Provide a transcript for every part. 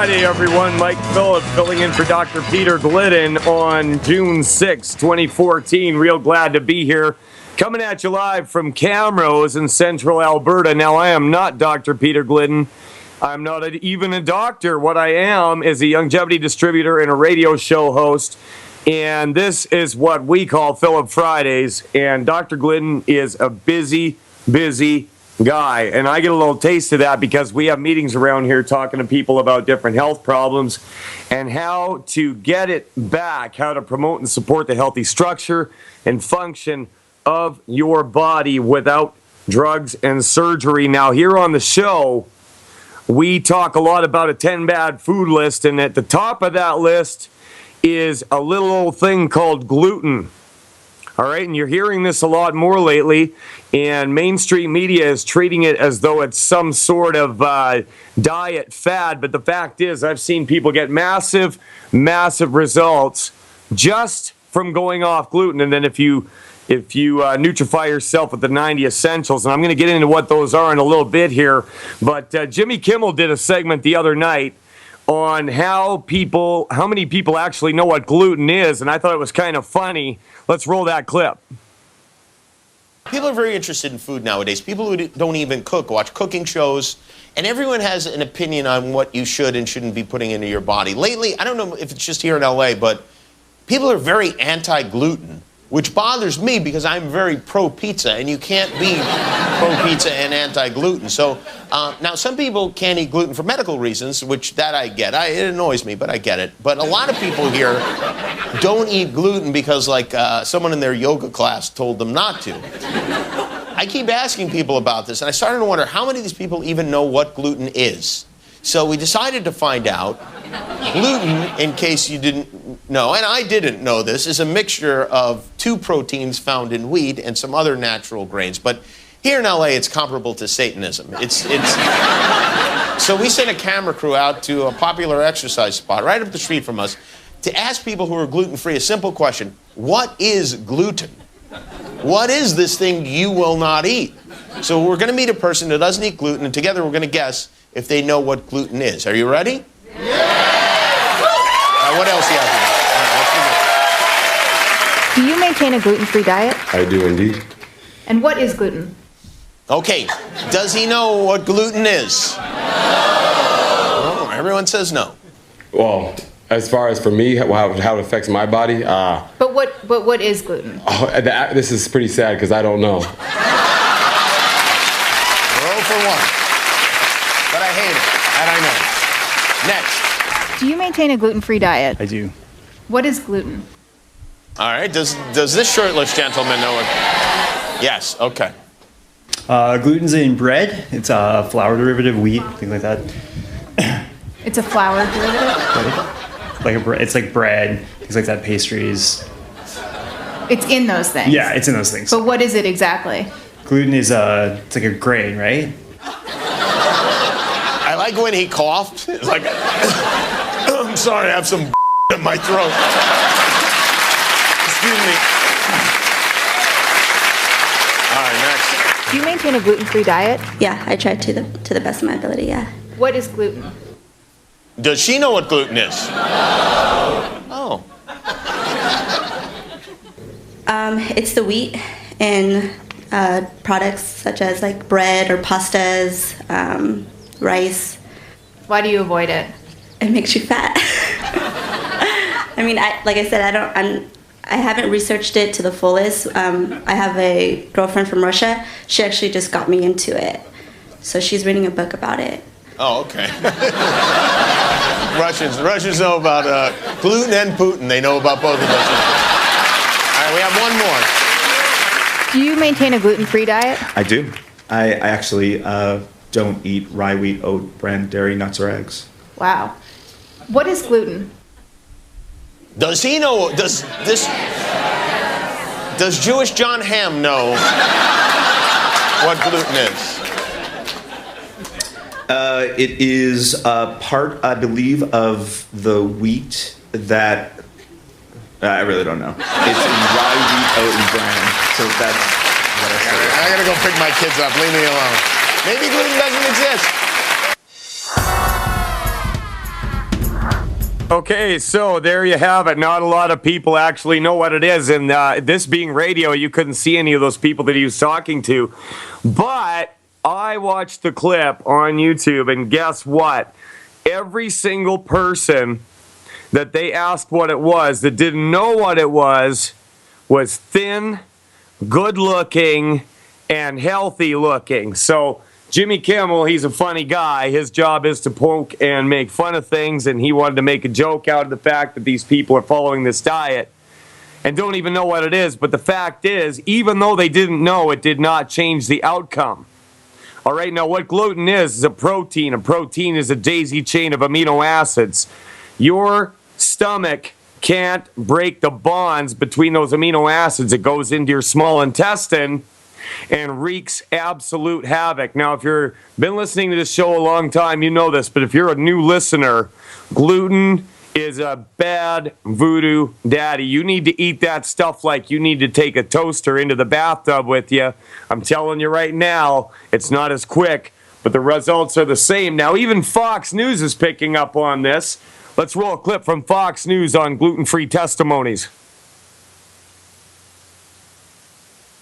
Friday, everyone. Mike Phillip filling in for Dr. Peter Glidden on June 6, 2014. Real glad to be here. Coming at you live from Camrose in central Alberta. Now, I am not Dr. Peter Glidden. I'm not even a doctor. What I am is a longevity distributor and a radio show host. And this is what we call Phillip Fridays. And Dr. Glidden is a busy guy. And I get a little taste of that because we have meetings around here talking to people about different health problems and how to get it back, how to promote and support the healthy structure and function of your body without drugs and surgery. Now, here on the show, we talk a lot about a 10 bad food list, and at the top of that list is a little old thing called gluten. All right, and you're hearing this a lot more lately, and mainstream media is treating it as though it's some sort of diet fad, but the fact is I've seen people get massive results just from going off gluten. And then if you nutrify yourself with the 90 essentials, and I'm going to get into what those are in a little bit here, but Jimmy Kimmel did a segment the other night on how many people actually know what gluten is, and I thought it was kind of funny. Let's roll that clip. People are very interested in food nowadays. People who don't even cook watch cooking shows, and everyone has an opinion on what you should and shouldn't be putting into your body. Lately, I don't know if it's just here in LA, but people are very anti-gluten, which bothers me because I'm very pro-pizza, and you can't be pro-pizza and anti-gluten. So now some people can't eat gluten for medical reasons, which that I get. It annoys me, but I get it. But a lot of people here don't eat gluten because someone in their yoga class told them not to. I keep asking people about this, and I started to wonder how many of these people even know what gluten is. So we decided to find out. Gluten, in case you didn't know, and I didn't know this, is a mixture of two proteins found in wheat and some other natural grains. But here in LA, it's comparable to Satanism. So we sent a camera crew out to a popular exercise spot right up the street from us to ask people who are gluten-free a simple question: what is gluten? What is this thing you will not eat? So we're going to meet a person who doesn't eat gluten, and together we're going to guess if they know what gluten is. Are you ready? Yeah! What else do you have to do? Do you maintain a gluten-free diet? I do indeed. And what is gluten? Okay, does he know what gluten is? No. Oh, everyone says no. Well, as far as for me, how it affects my body, But what is gluten? This is pretty sad because I don't know. 0 for 1. But I hate it, and I know. Next. Do you maintain a gluten-free diet? I do. What is gluten? All right, does this shirtless gentleman know it? Yes, okay. Gluten's in bread. It's a flour derivative, wheat, things like that. It's a flour derivative? It's like bread, things like that, pastries. It's in those things? Yeah, it's in those things. But what is it exactly? Gluten is it's like a grain, right? I like when he coughed. It's like, I'm sorry, I have some in my throat. Excuse me. All right, next. Do you maintain a gluten-free diet? Yeah, I try to the best of my ability, yeah. What is gluten? Does she know what gluten is? Oh. It's the wheat in products such as like bread or pastas, rice. Why do you avoid it? It makes you fat. I mean, like I said, I haven't researched it to the fullest. I have a girlfriend from Russia. She actually just got me into it. So she's reading a book about it. Oh, okay. Russians know about gluten and Putin. They know about both of those. All right, we have one more. Do you maintain a gluten-free diet? I do. I actually don't eat rye, wheat, oat, bran, dairy, nuts, or eggs. Wow. What is gluten? Does he know? Does Jewish John Hamm know what gluten is? It is part, I believe, of the wheat that I really don't know. It's in rye, wheat, oat, and bran. So that's what I say. I gotta go pick my kids up. Leave me alone. Maybe gluten doesn't exist. Okay, so there you have it. Not a lot of people actually know what it is. And this being radio, you couldn't see any of those people that he was talking to. But I watched the clip on YouTube, and guess what? Every single person that they asked what it was that didn't know what it was thin, good looking, and healthy looking. So Jimmy Kimmel, he's a funny guy. His job is to poke and make fun of things, and he wanted to make a joke out of the fact that these people are following this diet and don't even know what it is. But the fact is, even though they didn't know, it did not change the outcome. All right, now what gluten is a protein. A protein is a daisy chain of amino acids. Your stomach can't break the bonds between those amino acids. It goes into your small intestine and wreaks absolute havoc. Now, if you've been listening to this show a long time, you know this, but if you're a new listener, gluten is a bad voodoo daddy. You need to eat that stuff like you need to take a toaster into the bathtub with you. I'm telling you right now, it's not as quick, but the results are the same. Now, even Fox News is picking up on this. Let's roll a clip from Fox News on gluten-free testimonies.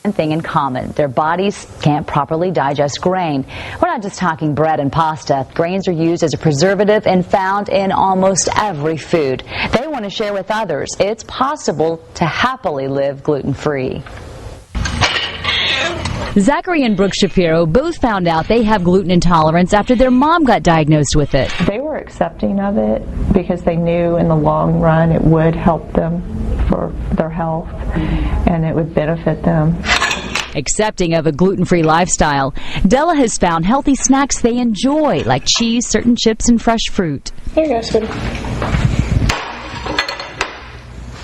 Thing in common. Their bodies can't properly digest grain. We're not just talking bread and pasta. Grains are used as a preservative and found in almost every food. They want to share with others it's possible to happily live gluten-free. Zachary and Brooke Shapiro both found out they have gluten intolerance after their mom got diagnosed with it. They were accepting of it because they knew in the long run it would help them for their health and it would benefit them. Accepting of a gluten-free lifestyle, Della has found healthy snacks they enjoy, like cheese, certain chips, and fresh fruit. There you go, sweetie.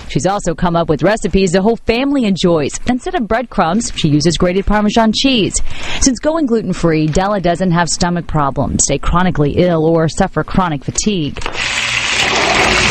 She's also come up with recipes the whole family enjoys. Instead of breadcrumbs, she uses grated Parmesan cheese. Since going gluten-free, Della doesn't have stomach problems, stay chronically ill, or suffer chronic fatigue.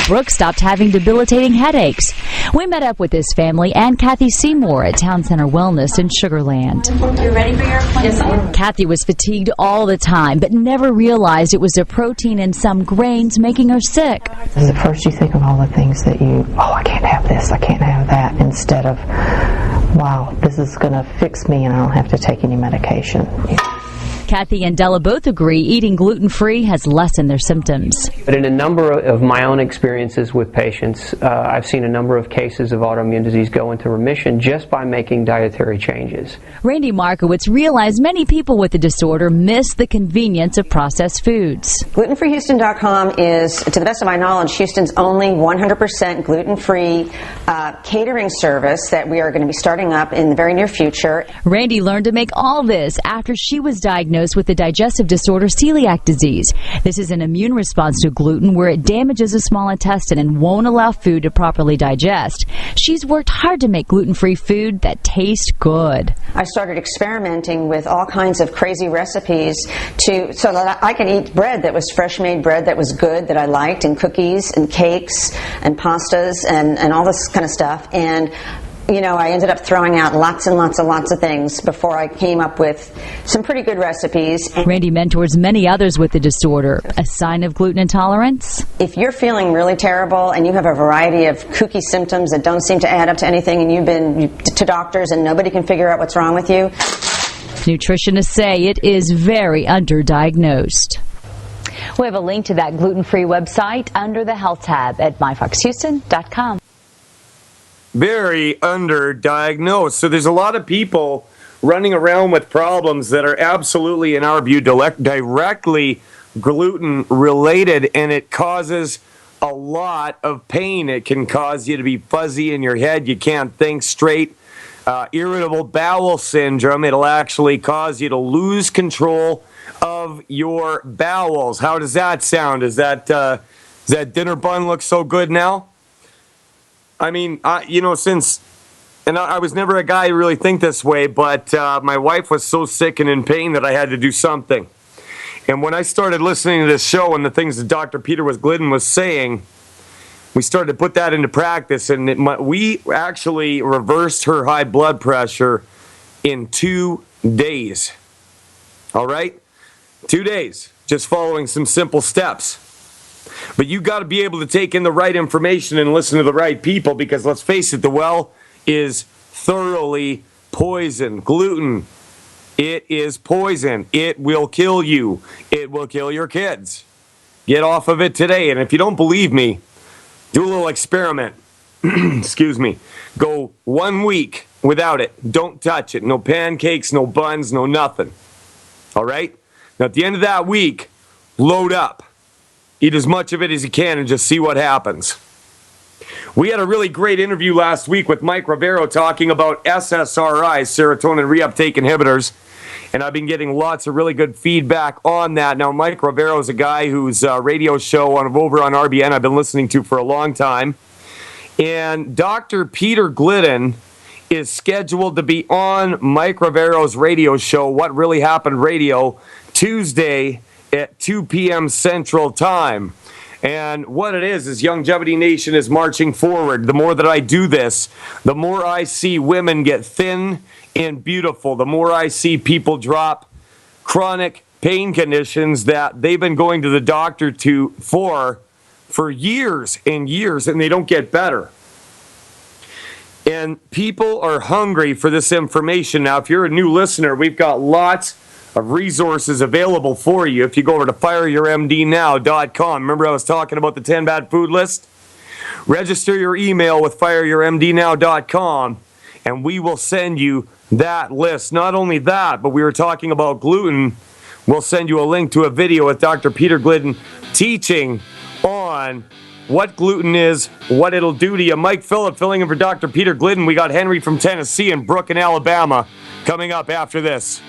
Brooke stopped having debilitating headaches. We met up with this family and Kathy Seymour at Town Center Wellness in Sugar Land. You ready for your appointment? Kathy was fatigued all the time, but never realized it was the protein in some grains making her sick. At first you think of all the things that I can't have this, I can't have that, instead of, wow, this is going to fix me and I don't have to take any medication. Kathy and Della both agree eating gluten-free has lessened their symptoms. But in a number of my own experiences with patients, I've seen a number of cases of autoimmune disease go into remission just by making dietary changes. Randy Markowitz realized many people with the disorder miss the convenience of processed foods. GlutenFreeHouston.com is, to the best of my knowledge, Houston's only 100% gluten-free catering service that we are going to be starting up in the very near future. Randy learned to make all this after she was diagnosed with the digestive disorder celiac disease. This is an immune response to gluten where it damages the small intestine and won't allow food to properly digest. She's worked hard to make gluten-free food that tastes good. I started experimenting with all kinds of crazy recipes so that I can eat bread that was fresh-made bread that was good, that I liked, and cookies and cakes and pastas and all this kind of stuff. And I ended up throwing out lots and lots of things before I came up with some pretty good recipes. Randy mentors many others with the disorder. A sign of gluten intolerance? If you're feeling really terrible and you have a variety of kooky symptoms that don't seem to add up to anything, and you've been to doctors and nobody can figure out what's wrong with you. Nutritionists say it is very underdiagnosed. We have a link to that gluten-free website under the health tab at myfoxhouston.com. Very underdiagnosed. So there's a lot of people running around with problems that are absolutely, in our view, directly gluten related, and it causes a lot of pain. It can cause you to be fuzzy in your head. You can't think straight. Irritable bowel syndrome. It'll actually cause you to lose control of your bowels. How does that sound? Does that dinner bun look so good now? I mean, I was never a guy who really think this way, but my wife was so sick and in pain that I had to do something. And when I started listening to this show and the things that Dr. Peter Glidden was saying, we started to put that into practice, and we actually reversed her high blood pressure in 2 days. All right? 2 days, just following some simple steps. But you got to be able to take in the right information and listen to the right people, because let's face it, the well is thoroughly poison. Gluten, it is poison. It will kill you. It will kill your kids. Get off of it today. And if you don't believe me, do a little experiment. Excuse me. Go 1 week without it. Don't touch it. No pancakes, no buns, no nothing. All right? Now, at the end of that week, load up. Eat as much of it as you can and just see what happens. We had a really great interview last week with Mike Rivero talking about SSRIs, serotonin reuptake inhibitors, and I've been getting lots of really good feedback on that. Now, Mike Rivero is a guy whose radio show over on RBN I've been listening to for a long time, and Dr. Peter Glidden is scheduled to be on Mike Rivero's radio show, What Really Happened Radio, Tuesday at 2 p.m. Central Time. And what it is Longevity Nation is marching forward. The more that I do this, the more I see women get thin and beautiful. The more I see people drop chronic pain conditions that they've been going to the doctor for years and years, and they don't get better. And people are hungry for this information. Now, if you're a new listener, we've got lots of resources available for you. If you go over to fireyourmdnow.com, remember I was talking about the 10 bad food list? Register your email with fireyourmdnow.com, and we will send you that list. Not only that, but we were talking about gluten. We'll send you a link to a video with Dr. Peter Glidden teaching on what gluten is, what it'll do to you. Mike Phillip filling in for Dr. Peter Glidden. We got Henry from Tennessee and Brooke in Alabama coming up after this.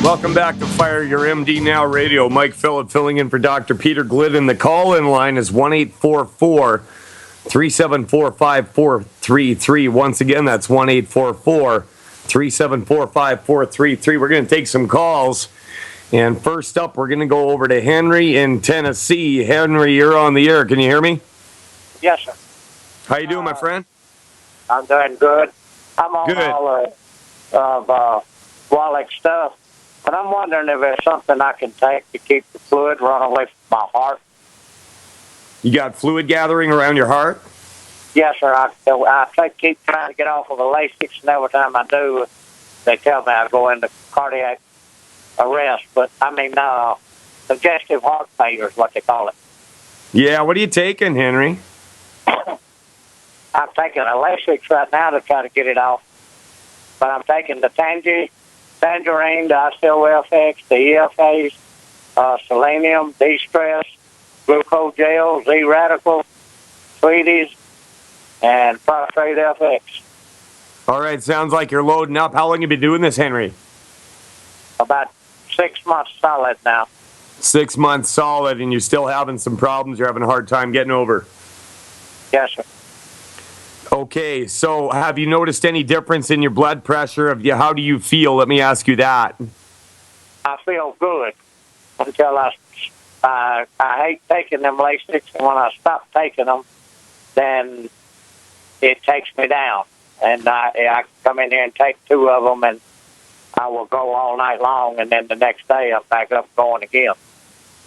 Welcome back to Fire Your MD Now Radio. Mike Phillip filling in for Dr. Peter Glidden. The call-in line is 1-844-374-5433. Once again, that's 1-844-374-5433. We're going to take some calls. And first up, we're going to go over to Henry in Tennessee. Henry, you're on the air. Can you hear me? Yes, sir. How you doing, my friend? I'm doing good. I'm on Good. all of Wallach stuff, but I'm wondering if there's something I can take to keep the fluid run away from my heart. You got fluid gathering around your heart? Yes, sir. I keep trying to get off of the Lasix, and every time I do, they tell me I go into cardiac arrest. But, I mean, congestive heart failure is what they call it. Yeah, what are you taking, Henry? I'm taking a Lasix right now to try to get it off. But I'm taking the Tangerine, the Osteofx, the EFAs, selenium, D-stress, glucose gel, Z-radical, Sweeties, and Prostrate FX. All right, sounds like you're loading up. How long you been doing this, Henry? About 6 months solid now. 6 months solid, and you're still having some problems you're having a hard time getting over. Yes, sir. Okay, so have you noticed any difference in your blood pressure? How do you feel? Let me ask you that. I feel good until I hate taking them Lasix, and when I stop taking them, then it takes me down. And I come in here and take 2 of them, and I will go all night long, and then the next day I'm back up going again.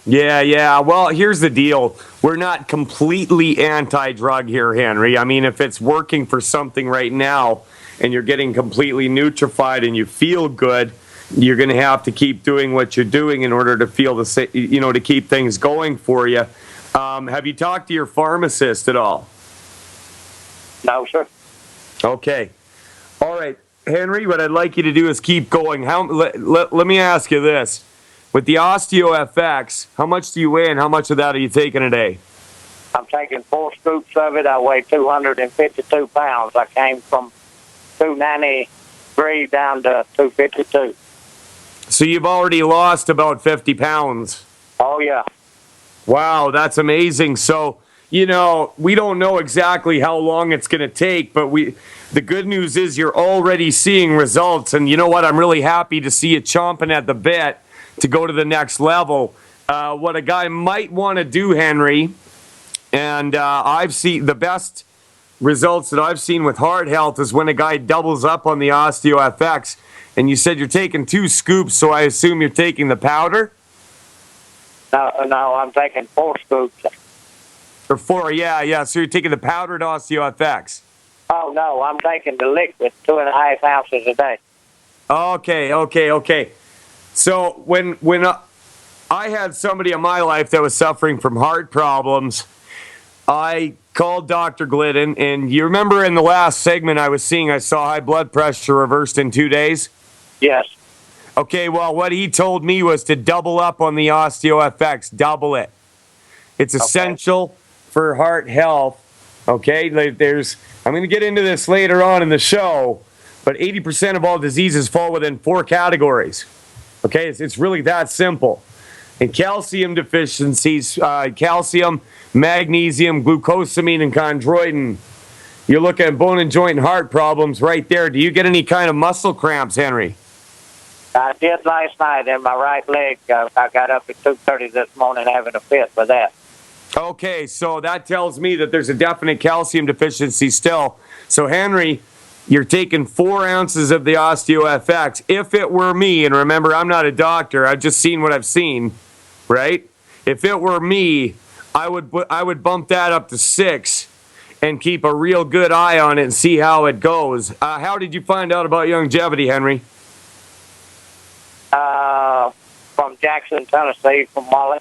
Yeah. Well, here's the deal. We're not completely anti-drug here, Henry. I mean, if it's working for something right now and you're getting completely nutrified and you feel good, you're going to have to keep doing what you're doing in order to feel to keep things going for you. Have you talked to your pharmacist at all? No, sir. Okay. All right. Henry, what I'd like you to do is keep going. Let me ask you this. With the OsteoFX, how much do you weigh and how much of that are you taking a day? I'm taking 4 scoops of it. I weigh 252 pounds. I came from 293 down to 252. So you've already lost about 50 pounds. Oh, yeah. Wow, that's amazing. So, we don't know exactly how long it's going to take, but the good news is you're already seeing results. And you know what? I'm really happy to see you chomping at the bit to go to the next level. What a guy might want to do, Henry, and I've seen the best results that I've seen with heart health is when a guy doubles up on the OsteoFX. And you said you're taking 2 scoops, so I assume you're taking the powder? No, I'm taking 4 scoops. Or 4, yeah. So you're taking the powdered OsteoFX. Oh, no, I'm taking the liquid, 2.5 ounces a day. Okay. So when I had somebody in my life that was suffering from heart problems, I called Dr. Glidden, and you remember in the last segment I saw high blood pressure reversed in 2 days? Yes. Okay, well, what he told me was to double up on the OsteoFX, double it. It's essential for heart health, okay? I'm going to get into this later on in the show, but 80% of all diseases fall within 4 categories, okay? It's really that simple. And calcium deficiencies, calcium, magnesium, glucosamine, and chondroitin. You're looking at bone and joint and heart problems right there. Do you get any kind of muscle cramps, Henry? I did last night in my right leg. I got up at 2:30 this morning having a fit with that. Okay, so that tells me that there's a definite calcium deficiency still. So, Henry, you're taking 4 ounces of the OsteoFX. If it were me, and remember, I'm not a doctor, I've just seen what I've seen, right? If it were me, I would bump that up to 6 and keep a real good eye on it and see how it goes. How did you find out about longevity, Henry? From Jackson, Tennessee, from Wally.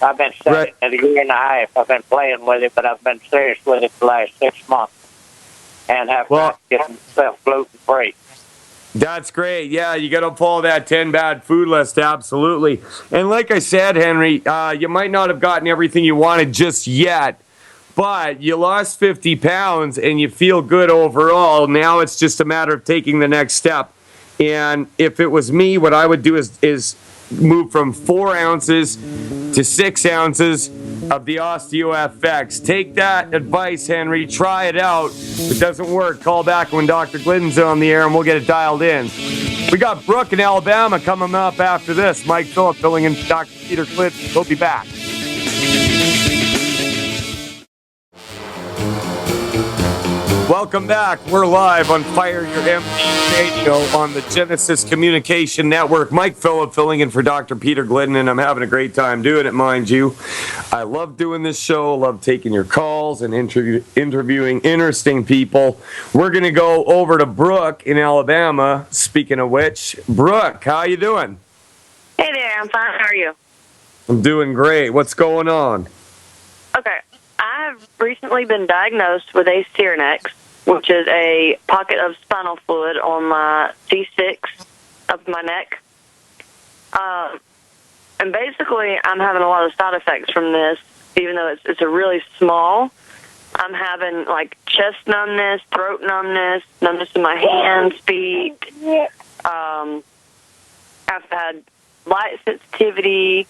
I've been studying it a year and a half. I've been playing with it, but I've been serious with it the last 6 months. And have to get myself gluten-free. That's great. Yeah, you got to follow that 10 bad food list, absolutely. And like I said, Henry, you might not have gotten everything you wanted just yet, but you lost 50 pounds and you feel good overall. Now it's just a matter of taking the next step. And if it was me, what I would do is move from 4 ounces to 6 ounces of the OsteoFX. Take that advice, Henry. Try it out. If it doesn't work, call back when Dr. Glidden's on the air and we'll get it dialed in. We got Brooke in Alabama coming up after this. Mike Phillip filling in for Dr. Peter Glidden. We'll be back. Welcome back. We're live on Fire Your MP Radio on the Genesis Communication Network. Mike Phillip filling in for Dr. Peter Glidden, and I'm having a great time doing it, mind you. I love doing this show, love taking your calls and interviewing interesting people. We're going to go over to Brooke in Alabama. Speaking of which, Brooke, how you doing? Hey there, I'm fine. How are you? I'm doing great. What's going on? Okay. I've recently been diagnosed with ACE Tiranex, which is a pocket of spinal fluid on my C6 of my neck. And basically, I'm having a lot of side effects from this, even though it's a really small. I'm having, like, chest numbness, throat numbness, numbness in my hands, feet. I've had light sensitivity,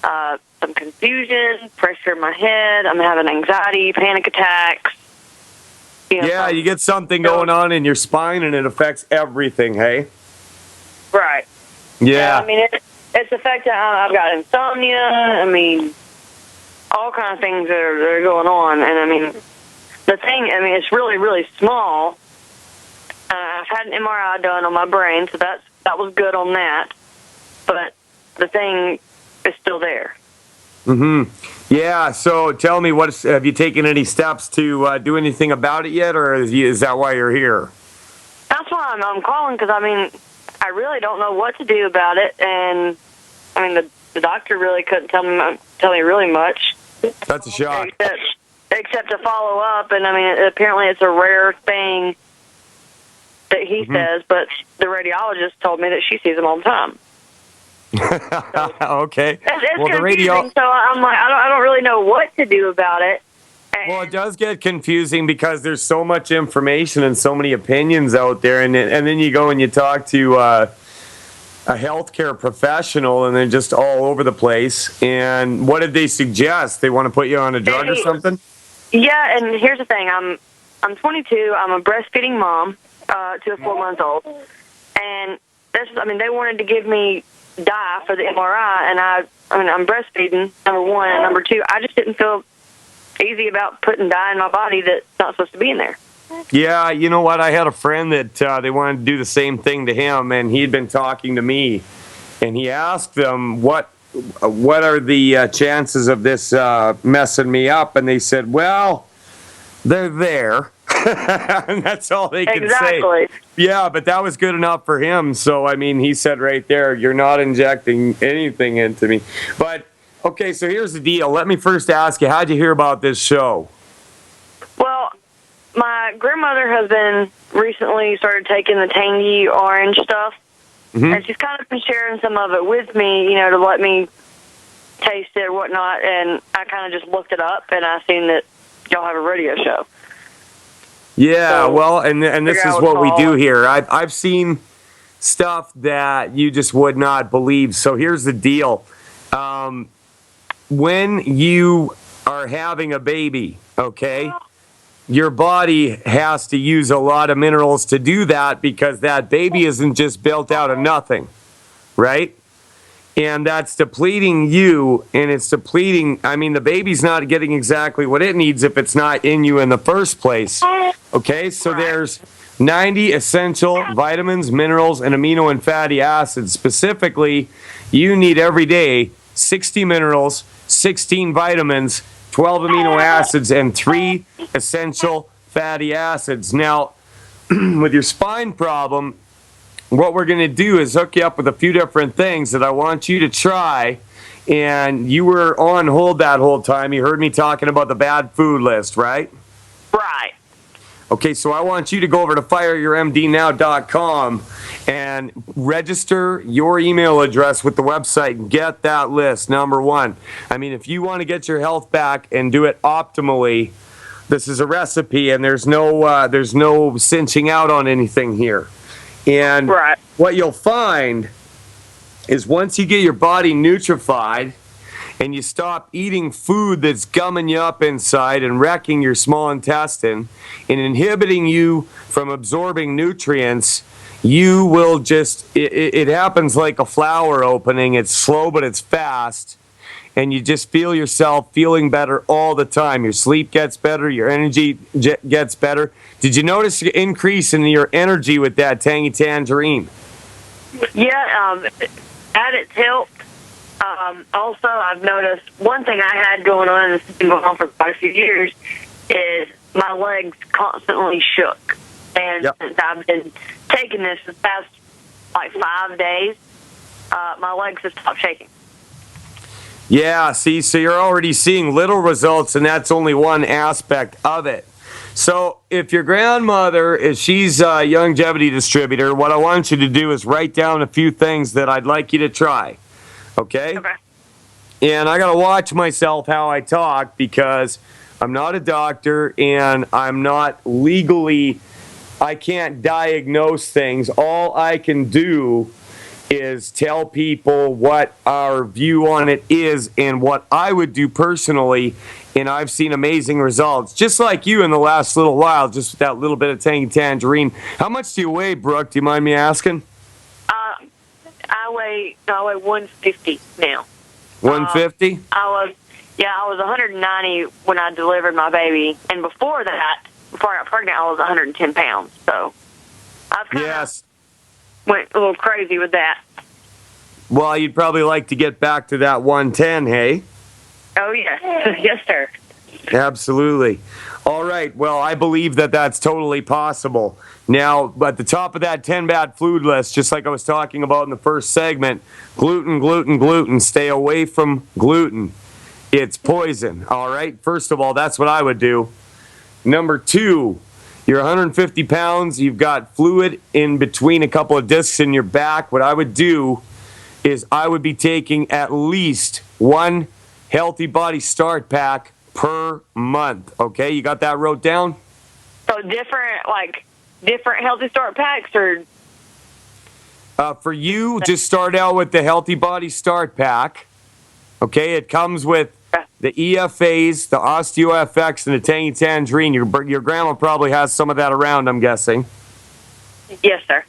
some confusion, pressure in my head. I'm having anxiety, panic attacks. Yeah, you get something going on in your spine and it affects everything, hey? Right. Yeah. I mean, it's affecting, I've got insomnia. I mean, all kind of things that are going on. And, I mean, the thing, it's really, really small. I've had an MRI done on my brain, so that was good on that. But the thing is still there. Mm-hmm. Yeah, so tell me, have you taken any steps to do anything about it yet, or is that why you're here? That's why I'm calling, because, I mean, I really don't know what to do about it, and, I mean, the doctor really couldn't tell me really much. That's a shock. Except to follow up, and, I mean, apparently it's a rare thing that he says, but the radiologist told me that she sees him all the time. Okay. It's well, confusing, so I'm like, I don't really know what to do about it. Well, it does get confusing because there's so much information and so many opinions out there, and then you go and you talk to a healthcare professional, and they're just all over the place. And what did they suggest? They want to put you on a drug or something? Yeah, and here's the thing: I'm 22. I'm a breastfeeding mom to a 4-month-old, and they wanted to give me dye for the MRI, and I'm breastfeeding, number one, and number two, I just didn't feel easy about putting dye in my body that's not supposed to be in there. Yeah, you know what? I had a friend that they wanted to do the same thing to him, and he'd been talking to me, and he asked them what are the chances of this messing me up, and they said, well, they're there. And that's all they could say. Yeah, but that was good enough for him. So, I mean, he said right there, you're not injecting anything into me. But, okay, so here's the deal. Let me first ask you, how'd you hear about this show? Well, my grandmother has been recently started taking the tangy orange stuff, and she's kind of been sharing some of it with me, you know, to let me taste it or whatnot, and I kind of just looked it up, and I seen that y'all have a radio show. Yeah, So, well, and this is what we do here. I've seen stuff that you just would not believe. So here's the deal. When you are having a baby, okay, your body has to use a lot of minerals to do that because that baby isn't just built out of nothing, right? And that's depleting you, and it's depleting, I mean, the baby's not getting exactly what it needs if it's not in you in the first place. Okay, so there's 90 essential vitamins, minerals, and amino and fatty acids. Specifically, you need every day 60 minerals, 16 vitamins, 12 amino acids, and 3 essential fatty acids. Now, with your spine problem, what we're going to do is hook you up with a few different things that I want you to try. And you were on hold that whole time. You heard me talking about the bad food list, right? Right. Okay, so I want you to go over to fireyourmdnow.com and register your email address with the website and get that list, number one. I mean, if you want to get your health back and do it optimally, this is a recipe, and there's no cinching out on anything here. And what you'll find is once you get your body nutrified and you stop eating food that's gumming you up inside and wrecking your small intestine and inhibiting you from absorbing nutrients, you will just, it happens like a flower opening. It's slow, but it's fast. And you just feel yourself feeling better all the time. Your sleep gets better. Your energy gets better. Did you notice the increase in your energy with that tangy tangerine? Yeah, at its helped. Also, I've noticed one thing I had going on, and this has been going on for quite a few years, is my legs constantly shook. And since I've been taking this the past, 5 days, my legs have stopped shaking. Yeah, see, so you're already seeing little results, and that's only one aspect of it. So if your grandmother, she's a longevity distributor, what I want you to do is write down a few things that I'd like you to try. Okay? Okay. And I got to watch myself how I talk because I'm not a doctor and I'm not legally, I can't diagnose things. All I can do is tell people what our view on it is and what I would do personally, and I've seen amazing results. Just like you in the last little while, just with that little bit of tangy tangerine. How much do you weigh, Brooke? Do you mind me asking? I weigh 150 now. 150? I was 190 when I delivered my baby, and before that, before I got pregnant, I was 110 pounds. So I've kind of went a little crazy with that. Well, you'd probably like to get back to that 110, hey? Oh, yes. Yes, sir. Absolutely. All right. Well, I believe that that's totally possible. Now, at the top of that 10 bad food list, just like I was talking about in the first segment, gluten, gluten, gluten. Stay away from gluten. It's poison. All right. First of all, that's what I would do. Number 2, you're 150 pounds. You've got fluid in between a couple of discs in your back. What I would do is I would be taking at least 1 Healthy Body Start Pack per month. Okay, you got that wrote down? So different Healthy Start Packs, or? For you, just start out with the Healthy Body Start Pack. Okay, it comes with the EFAs, the OsteoFX, and the Tangy Tangerine. Your grandma probably has some of that around, I'm guessing. Yes, sir.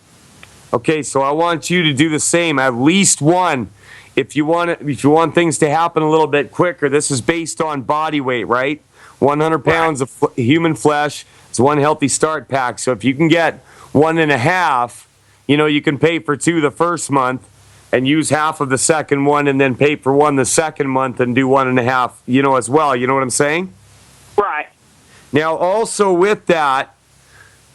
Okay, so I want you to do the same, at least 1. If you want things to happen a little bit quicker, this is based on body weight, right? 100 pounds of human flesh. It's one healthy start pack. So if you can get 1.5, you can pay for 2 the first month and use half of the second one, and then pay for 1 the second month and do 1.5, as well. You know what I'm saying? Right. Now, also with that,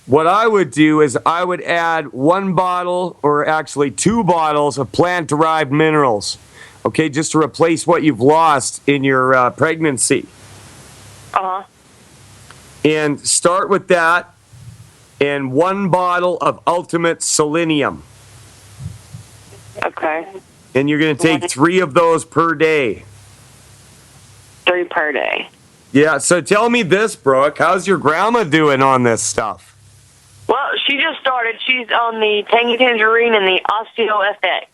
what I would do is I would add 1 bottle, or actually 2 bottles of plant-derived minerals, okay, just to replace what you've lost in your pregnancy. Uh-huh. And start with that, and 1 bottle of Ultimate Selenium. Okay. And you're going to take 3 of those per day. 3 per day. Yeah, so tell me this, Brooke. How's your grandma doing on this stuff? Well, she just started. She's on the Tangy Tangerine and the Osteo FX.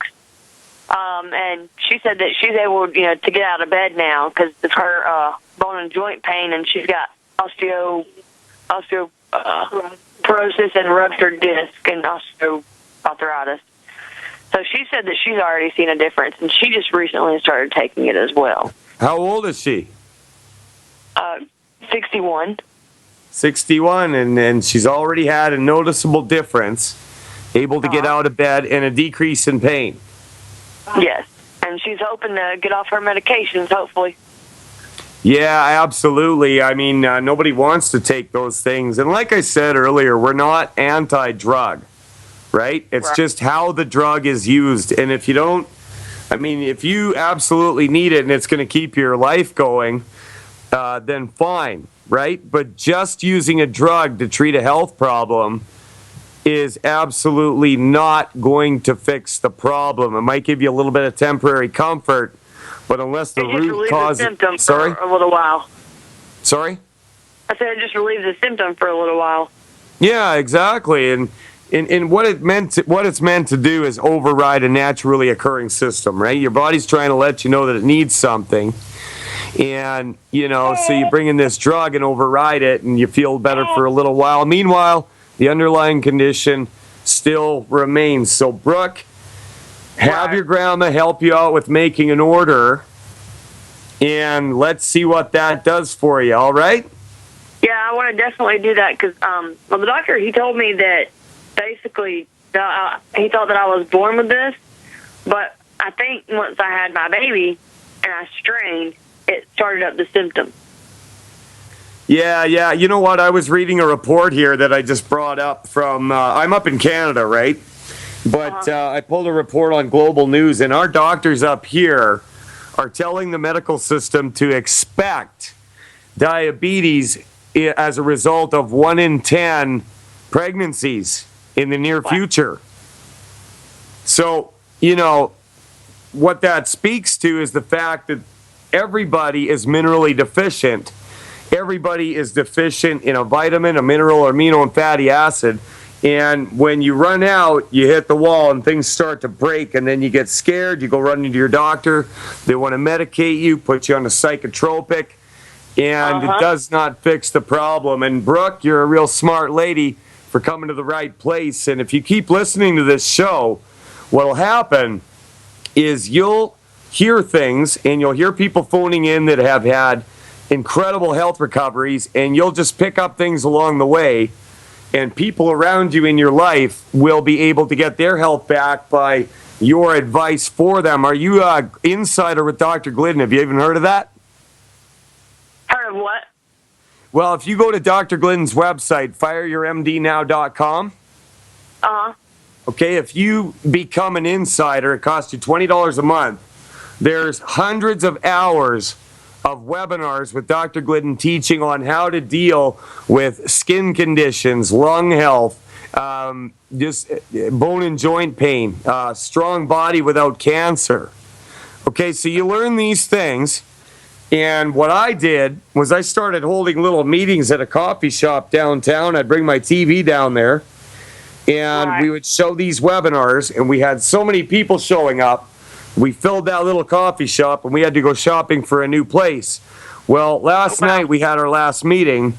And she said that she's able, to get out of bed now because it's her bone and joint pain, and she's got osteoporosis and ruptured disc and osteoarthritis. So she said that she's already seen a difference, and she just recently started taking it as well. How old is she? 61. 61, and she's already had a noticeable difference, able to get out of bed, and a decrease in pain. Yes, and she's hoping to get off her medications, hopefully. Yeah, absolutely. I mean, nobody wants to take those things. And like I said earlier, we're not anti-drug, right? It's just how the drug is used. And if you don't, if you absolutely need it and it's going to keep your life going, then fine, right? But just using a drug to treat a health problem is absolutely not going to fix the problem. It might give you a little bit of temporary comfort, but unless the root cause... For a little while. Sorry? I said it just relieves the symptom for a little while. Yeah, exactly. And what it's meant to do is override a naturally occurring system, right? Your body's trying to let you know that it needs something. And, so you bring in this drug and override it, and you feel better for a little while. Meanwhile, the underlying condition still remains. So, Brooke, have your grandma help you out with making an order, and let's see what that does for you, all right? Yeah, I want to definitely do that because, the doctor, he told me that basically he thought that I was born with this, but I think once I had my baby and I strained, it started up the symptom. Yeah. You know what? I was reading a report here that I just brought up from, I'm up in Canada, right? But I pulled a report on Global News, and our doctors up here are telling the medical system to expect diabetes as a result of 1 in 10 pregnancies in the near future. So, what that speaks to is the fact that everybody is minerally deficient. Everybody is deficient in a vitamin, a mineral, amino, and fatty acid. And when you run out, you hit the wall and things start to break, and then you get scared. You go run into your doctor. They want to medicate you, put you on a psychotropic, and it does not fix the problem. And Brooke, you're a real smart lady for coming to the right place. And if you keep listening to this show, what'll happen is you'll hear things, and you'll hear people phoning in that have had incredible health recoveries, and you'll just pick up things along the way, and people around you in your life will be able to get their health back by your advice for them. Are you an insider with Dr. Glidden? Have you even heard of that? Heard of what? Well, if you go to Dr. Glidden's website, fireyourmdnow.com, okay, if you become an insider, it costs you $20 a month. There's hundreds of hours of webinars with Dr. Glidden teaching on how to deal with skin conditions, lung health, just bone and joint pain, strong body without cancer. Okay, so you learn these things, and what I did was I started holding little meetings at a coffee shop downtown. I'd bring my TV down there, and we would show these webinars, and we had so many people showing up. We filled that little coffee shop, and we had to go shopping for a new place. Well, last night we had our last meeting,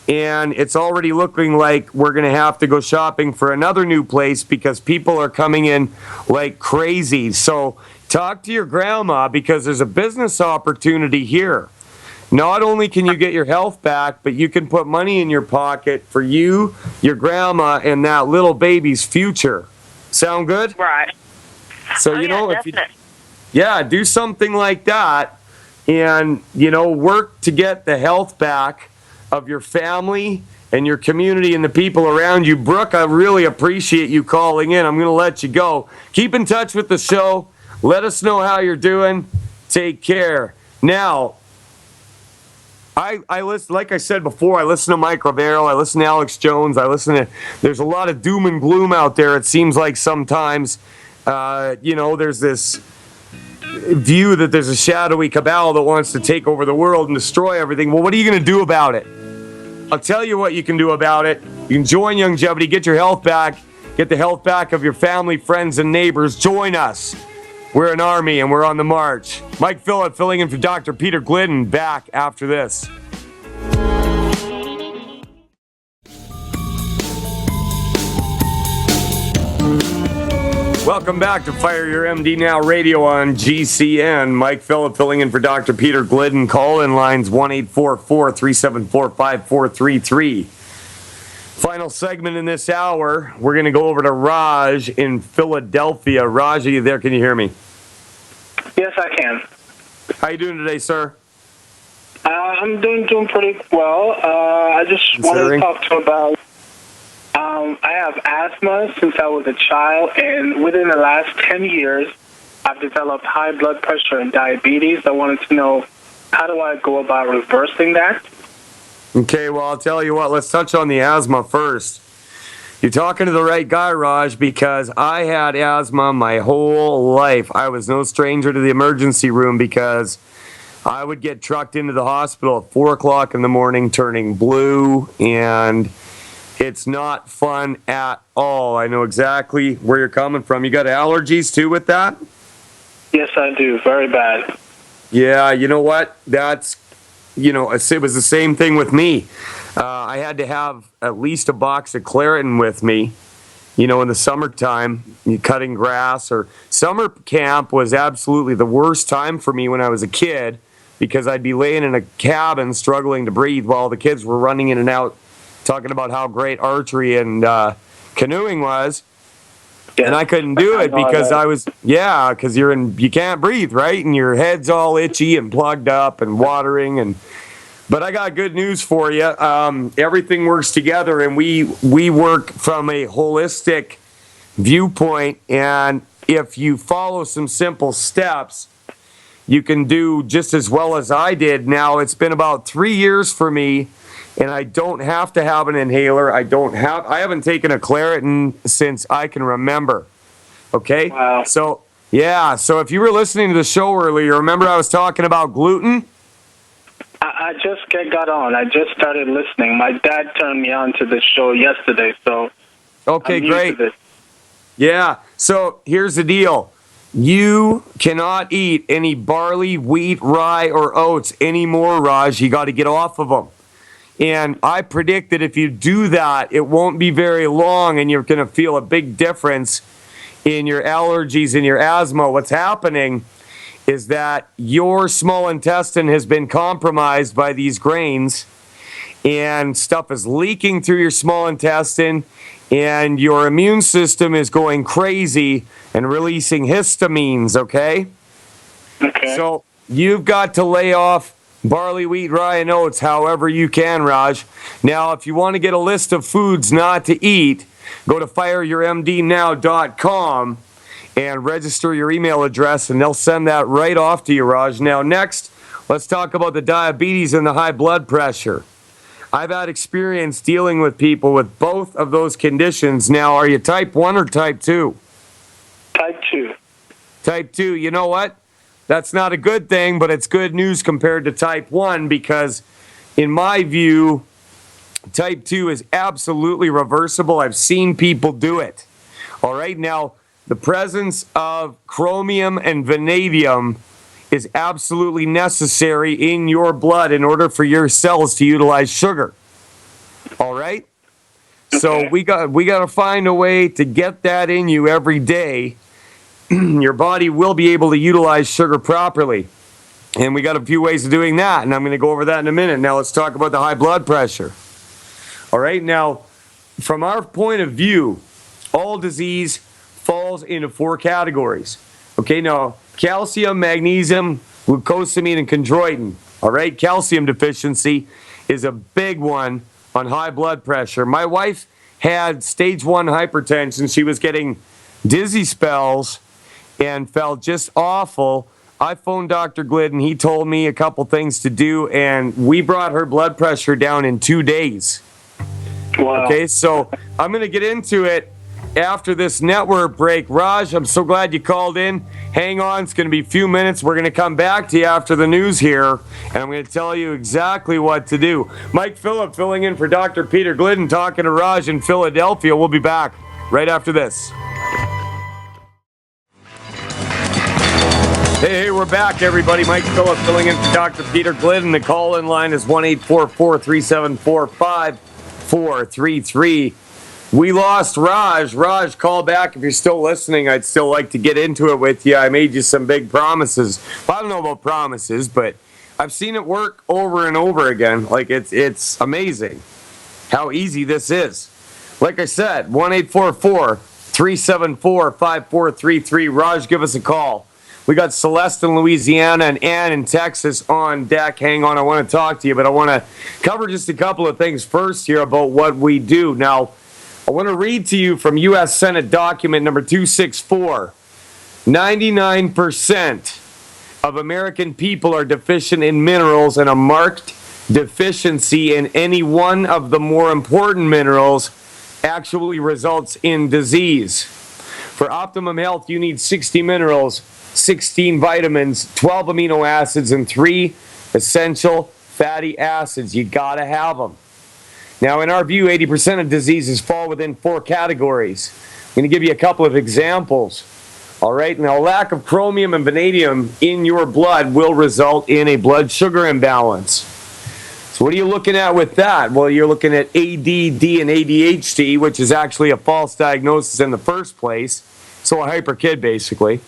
and it's already looking like we're going to have to go shopping for another new place because people are coming in like crazy. So talk to your grandma because there's a business opportunity here. not only can you get your health back, but you can put money in your pocket for you, your grandma, and that little baby's future. Sound good? Right. So, if you do something like that and, work to get the health back of your family and your community and the people around you. Brooke, I really appreciate you calling in. I'm going to let you go. Keep in touch with the show. Let us know how you're doing. Take care. Now, I listen, like I said before, I listen to Mike Rivero, I listen to Alex Jones, there's a lot of doom and gloom out there. It seems like sometimes, there's this view that there's a shadowy cabal that wants to take over the world and destroy everything. Well, what are you going to do about it? I'll tell you what you can do about it. You can join Youngevity, get your health back, get the health back of your family, friends, and neighbors. Join us. We're an army, and we're on the march. Mike Phillip filling in for Dr. Peter Glidden, back after this. Welcome back to Fire Your MD Now Radio on GCN. Mike Phillip filling in for Dr. Peter Glidden. Call-in lines 1-844-374-5433. Final segment in this hour, we're going to go over to Raj in Philadelphia. Raj, are you there? Can you hear me? Yes, I can. How you doing today, sir? I'm doing pretty well. I just wanted to talk to you about, I have asthma since I was a child, and within the last 10 years, I've developed high blood pressure and diabetes. I wanted to know, how do I go about reversing that? Okay, well, I'll tell you what. Let's touch on the asthma first. You're talking to the right guy, Raj, because I had asthma my whole life. I was no stranger to the emergency room because I would get trucked into the hospital at 4 o'clock in the morning turning blue, and it's not fun at all. I know exactly where you're coming from. You got allergies, too, with that? Yes, I do. Very bad. Yeah, you know what? It was the same thing with me. I had to have at least a box of Claritin with me, in the summertime, cutting grass. Or summer camp was absolutely the worst time for me when I was a kid because I'd be laying in a cabin struggling to breathe while the kids were running in and out talking about how great archery and canoeing was. Yeah. And I couldn't do it because because you can't breathe, right? And your head's all itchy and plugged up and watering. But I got good news for you. Everything works together, and we work from a holistic viewpoint. And if you follow some simple steps, you can do just as well as I did. Now, it's been about 3 years for me, and I don't have to have an inhaler. I haven't taken a Claritin since I can remember. Okay? Wow. So if you were listening to the show earlier, remember I was talking about gluten? I just got on. I just started listening. My dad turned me on to the show yesterday, so okay, I'm new great. to this. Yeah, so here's the deal. You cannot eat any barley, wheat, rye, or oats anymore, Raj. You got to get off of them. And I predict that if you do that, it won't be very long, and you're going to feel a big difference in your allergies and your asthma. What's happening is that your small intestine has been compromised by these grains, and stuff is leaking through your small intestine, and your immune system is going crazy and releasing histamines, okay? Okay. So you've got to lay off barley, wheat, rye, and oats however you can, Raj. Now, if you want to get a list of foods not to eat, go to fireyourmdnow.com and register your email address, and they'll send that right off to you, Raj. Now, next, let's talk about the diabetes and the high blood pressure. I've had experience dealing with people with both of those conditions. Now, are you type 1 or type 2? Type 2. Type 2, you know what? That's not a good thing, but it's good news compared to type 1 because, in my view, type 2 is absolutely reversible. I've seen people do it. All right, now, the presence of chromium and vanadium is absolutely necessary in your blood in order for your cells to utilize sugar. All right? Okay. So we got to find a way to get that in you every day. Your body will be able to utilize sugar properly. And we got a few ways of doing that, and I'm going to go over that in a minute. Now let's talk about the high blood pressure. All right, now, from our point of view, all disease falls into 4 categories. Okay, now, calcium, magnesium, glucosamine, and chondroitin. All right, calcium deficiency is a big one on high blood pressure. My wife had stage 1 hypertension. She was getting dizzy spells and felt just awful. I phoned Dr. Glidden. He told me a couple things to do, and we brought her blood pressure down in 2 days. Wow. Okay, so I'm going to get into it after this network break. Raj, I'm so glad you called in. Hang on, it's going to be a few minutes. We're going to come back to you after the news here, and I'm going to tell you exactly what to do. Mike Phillip filling in for Dr. Peter Glidden, talking to Raj in Philadelphia. We'll be back right after this. Hey, we're back, everybody. Mike Phillip filling in for Dr. Peter Glidden. The call-in line is 1-844-374-5433. We lost Raj. Raj, call back if you're still listening. I'd still like to get into it with you. I made you some big promises. Well, I don't know about promises, but I've seen it work over and over again. Like, it's amazing how easy this is. Like I said, 1-844-374-5433. Raj, give us a call. We got Celeste in Louisiana and Ann in Texas on deck. Hang on, I want to talk to you, but I want to cover just a couple of things first here about what we do. Now, I want to read to you from U.S. Senate document number 264. 99% of American people are deficient in minerals, and a marked deficiency in any one of the more important minerals actually results in disease. For optimum health, you need 60 minerals, 16 vitamins, 12 amino acids, and 3 essential fatty acids. You gotta have them. Now, in our view, 80% of diseases fall within 4 categories. I'm going to give you a couple of examples. All right, now, lack of chromium and vanadium in your blood will result in a blood sugar imbalance. So what are you looking at with that? Well, you're looking at ADD and ADHD, which is actually a false diagnosis in the first place. So a hyper kid, basically.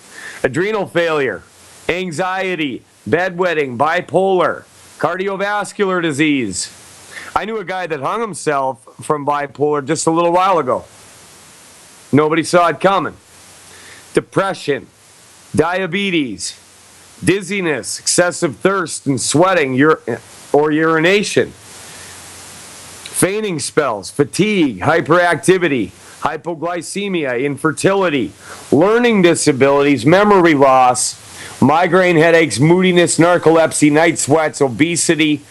Adrenal failure, anxiety, bedwetting, bipolar, cardiovascular disease. I knew a guy that hung himself from bipolar just a little while ago. Nobody saw it coming. Depression, diabetes, dizziness, excessive thirst and sweating or urination, fainting spells, fatigue, hyperactivity, hypoglycemia, infertility, learning disabilities, memory loss, migraine headaches, moodiness, narcolepsy, night sweats, obesity,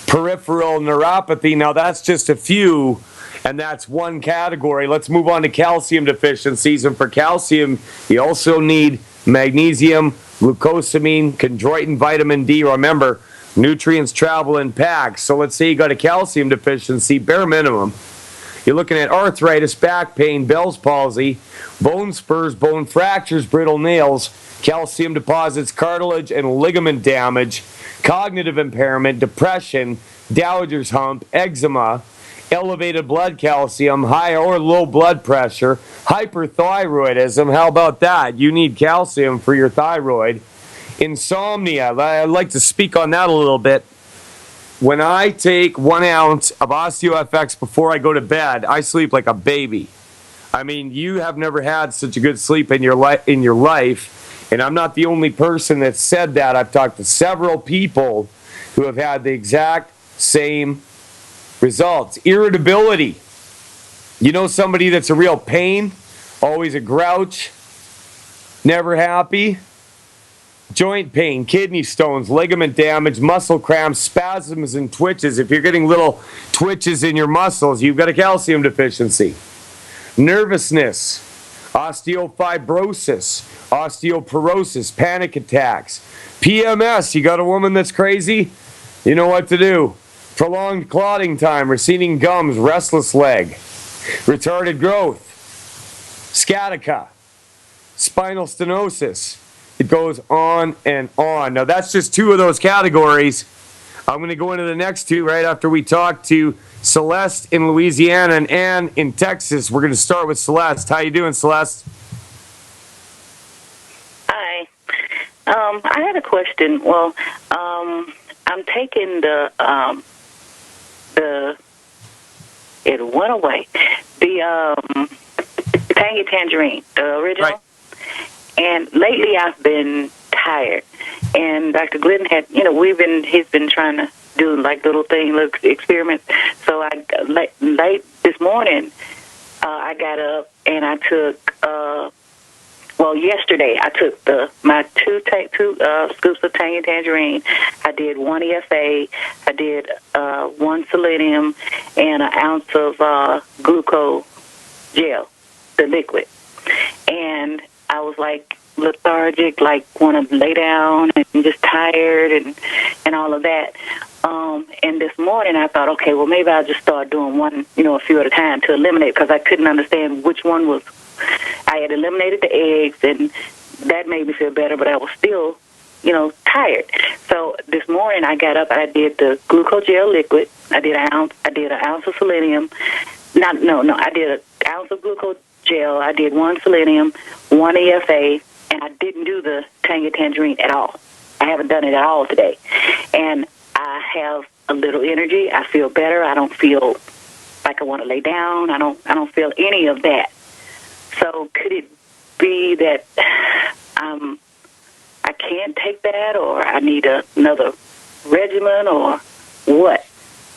peripheral neuropathy. Now, that's just a few, and that's one category. Let's move on to calcium deficiencies. And for calcium, you also need magnesium, glucosamine, chondroitin, vitamin D. Remember, nutrients travel in packs. So let's say you got a calcium deficiency, bare minimum. You're looking at arthritis, back pain, Bell's palsy, bone spurs, bone fractures, brittle nails, calcium deposits, cartilage and ligament damage, cognitive impairment, depression, Dowager's hump, eczema, elevated blood calcium, high or low blood pressure, hyperthyroidism. How about that? You need calcium for your thyroid. Insomnia. I'd like to speak on that a little bit. When I take 1 ounce of OsteoFX before I go to bed, I sleep like a baby. I mean, you have never had such a good sleep in your life, and I'm not the only person that said that. I've talked to several people who have had the exact same results. Irritability. You know somebody that's a real pain, always a grouch, never happy? Joint pain, kidney stones, ligament damage, muscle cramps, spasms, and twitches. If you're getting little twitches in your muscles, you've got a calcium deficiency. Nervousness, osteofibrosis, osteoporosis, panic attacks. PMS, you got a woman that's crazy? You know what to do. Prolonged clotting time, receding gums, restless leg, retarded growth, sciatica, spinal stenosis. It goes on and on. Now, that's just 2 of those categories. I'm going to go into the next 2 right after we talk to Celeste in Louisiana and Ann in Texas. We're going to start with Celeste. How you doing, Celeste? Hi. I had a question. Well, I'm taking it went away. The Tangy Tangerine, the original. Right. And lately I've been tired. And Dr. Glidden had, he's been trying to do like little experiments. So late this morning, I got up and I took, yesterday I took my two scoops of Tangy Tangerine. I did 1 EFA. I did 1 selenium and an ounce of glucose gel, the liquid. And I was like lethargic, like want to lay down and just tired and all of that. And this morning I thought, okay, well maybe I'll just start doing one, a few at a time to eliminate, because I couldn't understand which one was. I had eliminated the eggs and that made me feel better, but I was still, tired. So this morning I got up and I did the glucose gel liquid. I did an ounce of selenium. I did an ounce of glucose gel. I did 1 selenium, 1 EFA, and I didn't do the Tangy Tangerine at all. I haven't done it at all today. And I have a little energy. I feel better. I don't feel like I want to lay down. I don't feel any of that. So could it be that I can't take that, or I need another regimen, or what?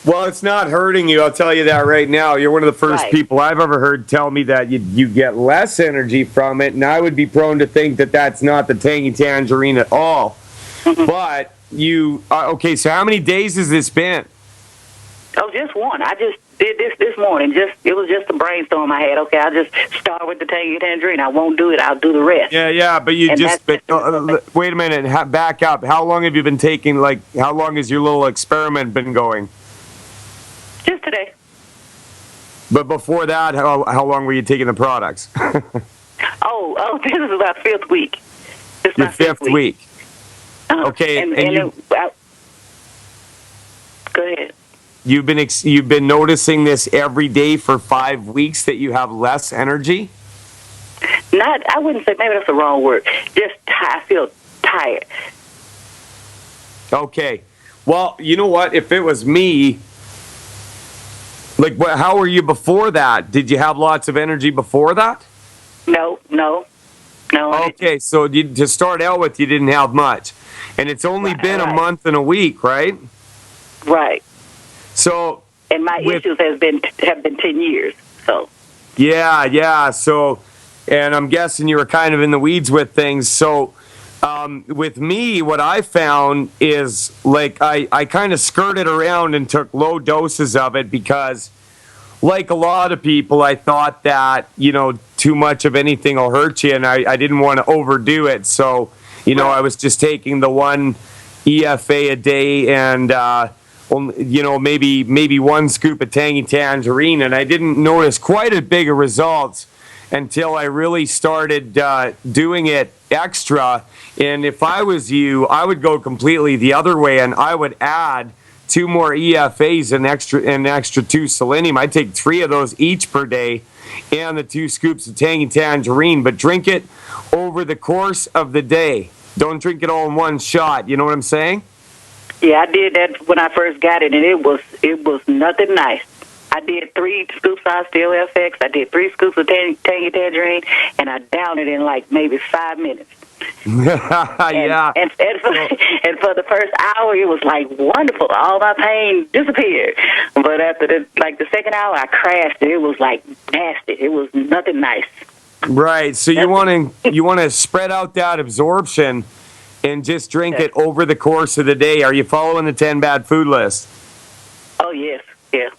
Well, it's not hurting you. I'll tell you that right now. You're one of the first people I've ever heard tell me that you get less energy from it, and I would be prone to think that that's not the Tangy Tangerine at all. But you, okay, so how many days has this been? Oh, just one. I just did this morning. It was just a brainstorm I had. Okay, I'll just start with the Tangy Tangerine. I won't do it. I'll do the rest. Yeah, but wait a minute. Back up. How long have you been taking, how long has your little experiment been going? Just today. But before that, how long were you taking the products? oh, this is about 5th week. This is Your my 5th week. Okay, go ahead. You've been noticing this every day for 5 weeks that you have less energy? I wouldn't say, maybe that's the wrong word. Just I feel tired. Okay. Well, you know what? If it was me, how were you before that? Did you have lots of energy before that? No. Okay, so to start out with, you didn't have much. And it's only been a month and a week, right? Right. So. And my issues have been 10 years, so. Yeah. So, and I'm guessing you were kind of in the weeds with things. So, with me, what I found is I kind of skirted around and took low doses of it because, like a lot of people, I thought that, too much of anything will hurt you, and I didn't want to overdo it. So, I was just taking the 1 EFA a day and, maybe 1 scoop of Tangy Tangerine, and I didn't notice quite as big a results until I really started doing it extra. And if I was you, I would go completely the other way, and I would add 2 more EFAs and extra 2 selenium. I take 3 of those each per day, and the 2 scoops of Tangy Tangerine. But drink it over the course of the day. Don't drink it all in one shot. You know what I'm saying? Yeah, I did that when I first got it, and it was nothing nice. I did 3 scoops of Osteo FX. I did 3 scoops of Tangy Tangerine, and I downed it in maybe 5 minutes. Yeah. And for the first hour, it was wonderful. All my pain disappeared. But after the second hour, I crashed. It was nasty. It was nothing nice. Right. So you want to spread out that absorption and just drink it over the course of the day. Are you following the 10 bad food list? Oh yes. Yeah.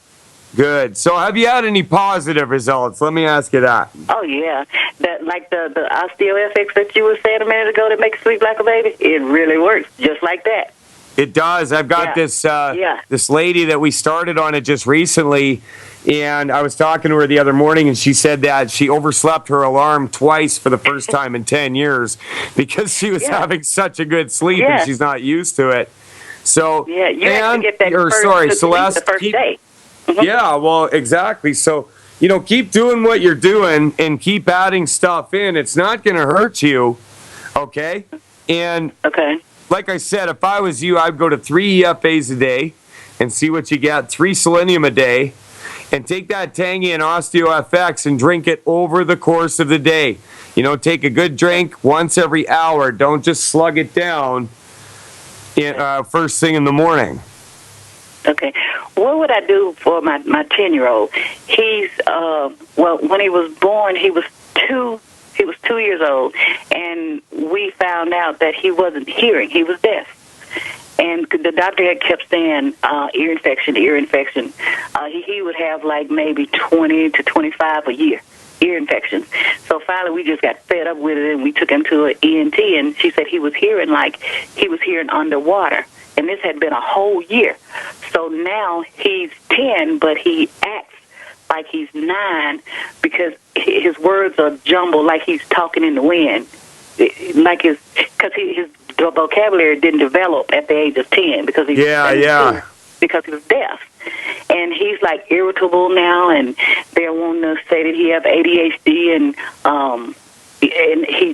Good. So have you had any positive results? Let me ask you that. Oh, yeah. That the Osteo FX that you were saying a minute ago that makes you sleep like a baby, it really works just like that. It does. I've got this lady that we started on it just recently, and I was talking to her the other morning, and she said that she overslept her alarm twice for the first time in 10 years because she was having such a good sleep and she's not used to it. So, you have to get that the first day. Mm-hmm. Yeah, well, exactly. So, keep doing what you're doing and keep adding stuff in. It's not going to hurt you, okay? And okay, like I said, if I was you, I'd go to 3 EFAs a day and see what you get, 3 selenium a day, and take that Tangy and OsteoFX and drink it over the course of the day. You know, take a good drink once every hour. Don't just slug it down first thing in the morning. okay. What would I do for my 10-year-old? He's well, when he was born, he was 2 years old, and we found out that he wasn't hearing. He was deaf. And the doctor had kept saying ear infection. He would have like maybe 20 to 25 a year, ear infections. So finally we just got fed up with it, and we took him to an ENT, and she said he was hearing underwater. And this had been a whole year. So now he's 10, but he acts like he's 9 because his words are jumbled, like he's talking in the wind. Because his vocabulary didn't develop at the age of 10 because he because he was deaf. And he's like irritable now, and they're wanting to say that he have ADHD, and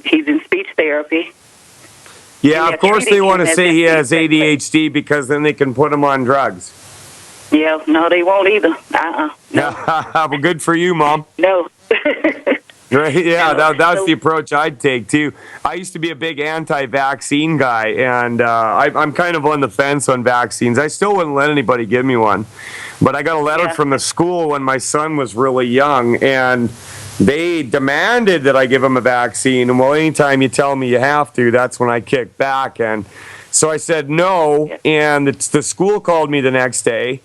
he's in speech therapy. Yeah, of course they want to say he has ADHD because then they can put him on drugs. Yeah, no, they won't either. No. Well, good for you, Mom. No. Right? Yeah, that's the approach I'd take, too. I used to be a big anti-vaccine guy, and I'm kind of on the fence on vaccines. I still wouldn't let anybody give me one. But I got a letter from the school when my son was really young, and they demanded that I give him a vaccine. And, well, anytime you tell me you have to, that's when I kick back. And so I said no, and the school called me the next day.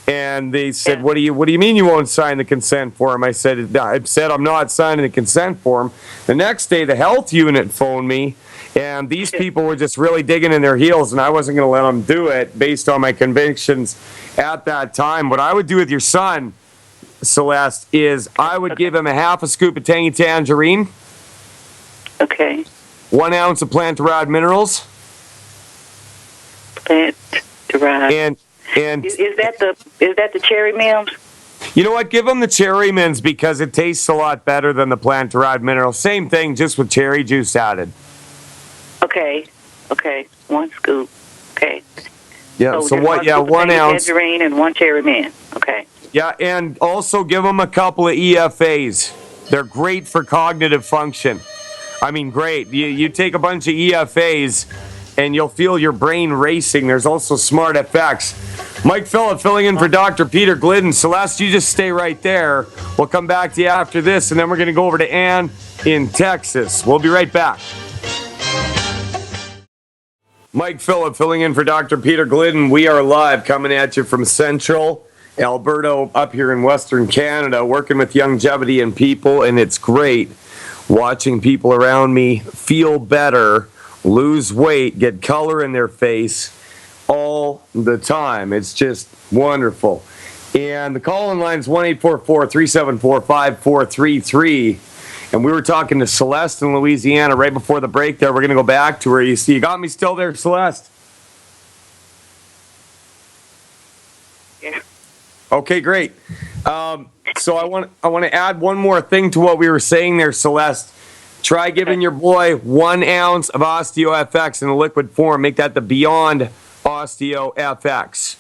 And they said, "What do you mean you won't sign the consent form?" I said I'm not signing the consent form. The next day, the health unit phoned me, and these people were just really digging in their heels, and I wasn't going to let them do it based on my convictions at that time. What I would do with your son, Celeste, is I would give him a half a scoop of Tangy Tangerine. Okay. 1 ounce of plant-derived minerals. Plant-derived. And is that the cherry Mims? You know what? Give them the cherry mints because it tastes a lot better than the plant-derived minerals. Same thing, just with cherry juice added. Okay. 1 scoop. Okay. Yeah. So what? Yeah, 1 ounce. Tangerine and 1 cherry mint. Okay. Yeah, and also give them a couple of EFAs. They're great for cognitive function. I mean, great. You take a bunch of EFAs, and you'll feel your brain racing. There's also Smart FX. Mike Phillip filling in for Dr. Peter Glidden. Celeste, you just stay right there. We'll come back to you after this, and then we're going to go over to Ann in Texas. We'll be right back. Mike Phillip filling in for Dr. Peter Glidden. We are live coming at you from Central Alberta up here in Western Canada, working with longevity and people, and it's great watching people around me feel better, lose weight, get color in their face all the time. It's just wonderful. And the call-in line is 1-844-374-5433. And we were talking to Celeste in Louisiana right before the break there. We're going to go back to her. You got me still there, Celeste? Yeah. Okay, great. So I want to add one more thing to what we were saying there, Celeste. Try giving your boy 1 ounce of OsteoFX in a liquid form. Make that the Beyond OsteoFX.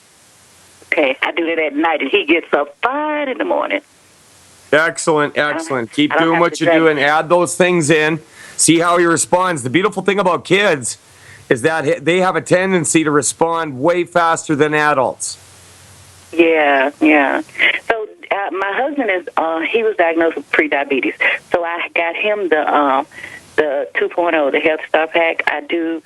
Okay, I do that at night, and he gets up fine in the morning. Excellent. Keep doing what you're doing. Add those things in. See how he responds. The beautiful thing about kids is that they have a tendency to respond way faster than adults. Yeah. So my husband he was diagnosed with prediabetes. So I got him the 2.0, the Health Star Pack. I do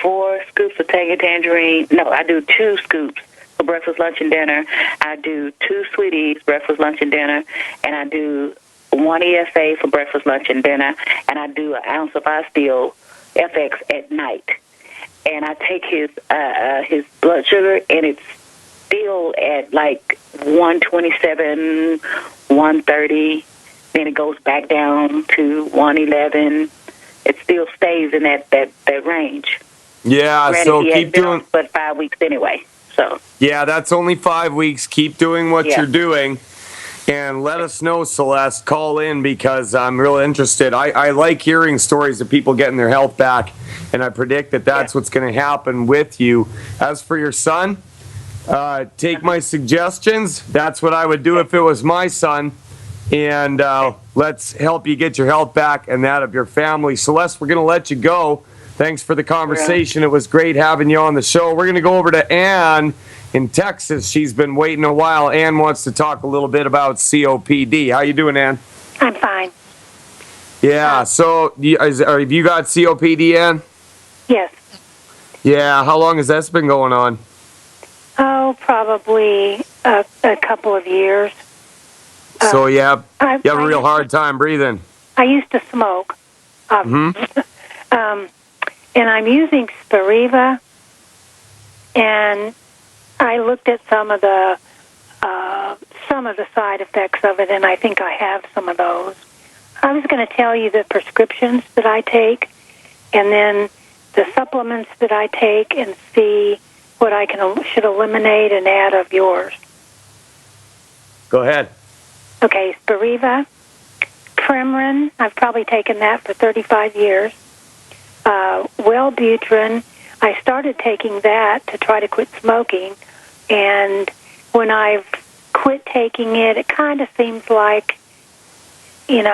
4 scoops of Tangy Tangerine. No, I do 2 scoops for breakfast, lunch, and dinner. I do 2 Sweeties, breakfast, lunch, and dinner. And I do 1 EFA for breakfast, lunch, and dinner. And I do 1 ounce of OsteoFX at night. And I take his blood sugar, and it's still at like 127, 130. Then it goes back down to 111. It still stays in that range. Yeah, Granted, so keep doing. But 5 weeks anyway. So. Yeah, that's only 5 weeks. Keep doing what you're doing. And let us know, Celeste. Call in because I'm real interested. I like hearing stories of people getting their health back, and I predict that that's what's going to happen with you. As for your son, take my suggestions. That's what I would do if it was my son. And let's help you get your health back and that of your family. Celeste, we're going to let you go. Thanks for the conversation. It was great having you on the show. We're going to go over to Ann in Texas. She's been waiting a while. Ann wants to talk a little bit about COPD. How you doing, Ann? I'm fine. Yeah, so have you got COPD, Ann? Yes. Yeah, how long has that been going on? Oh, probably a couple of years. So you have a real hard time breathing. I used to smoke. And I'm using Spiriva, and I looked at some of the side effects of it, and I think I have some of those. I was going to tell you the prescriptions that I take, and then the supplements that I take, and see what I should eliminate and add of yours. Go ahead. Okay, Spiriva, Premarin. I've probably taken that for 35 years. Wellbutrin. I started taking that to try to quit smoking, and when I've quit taking it, it kind of seems like, and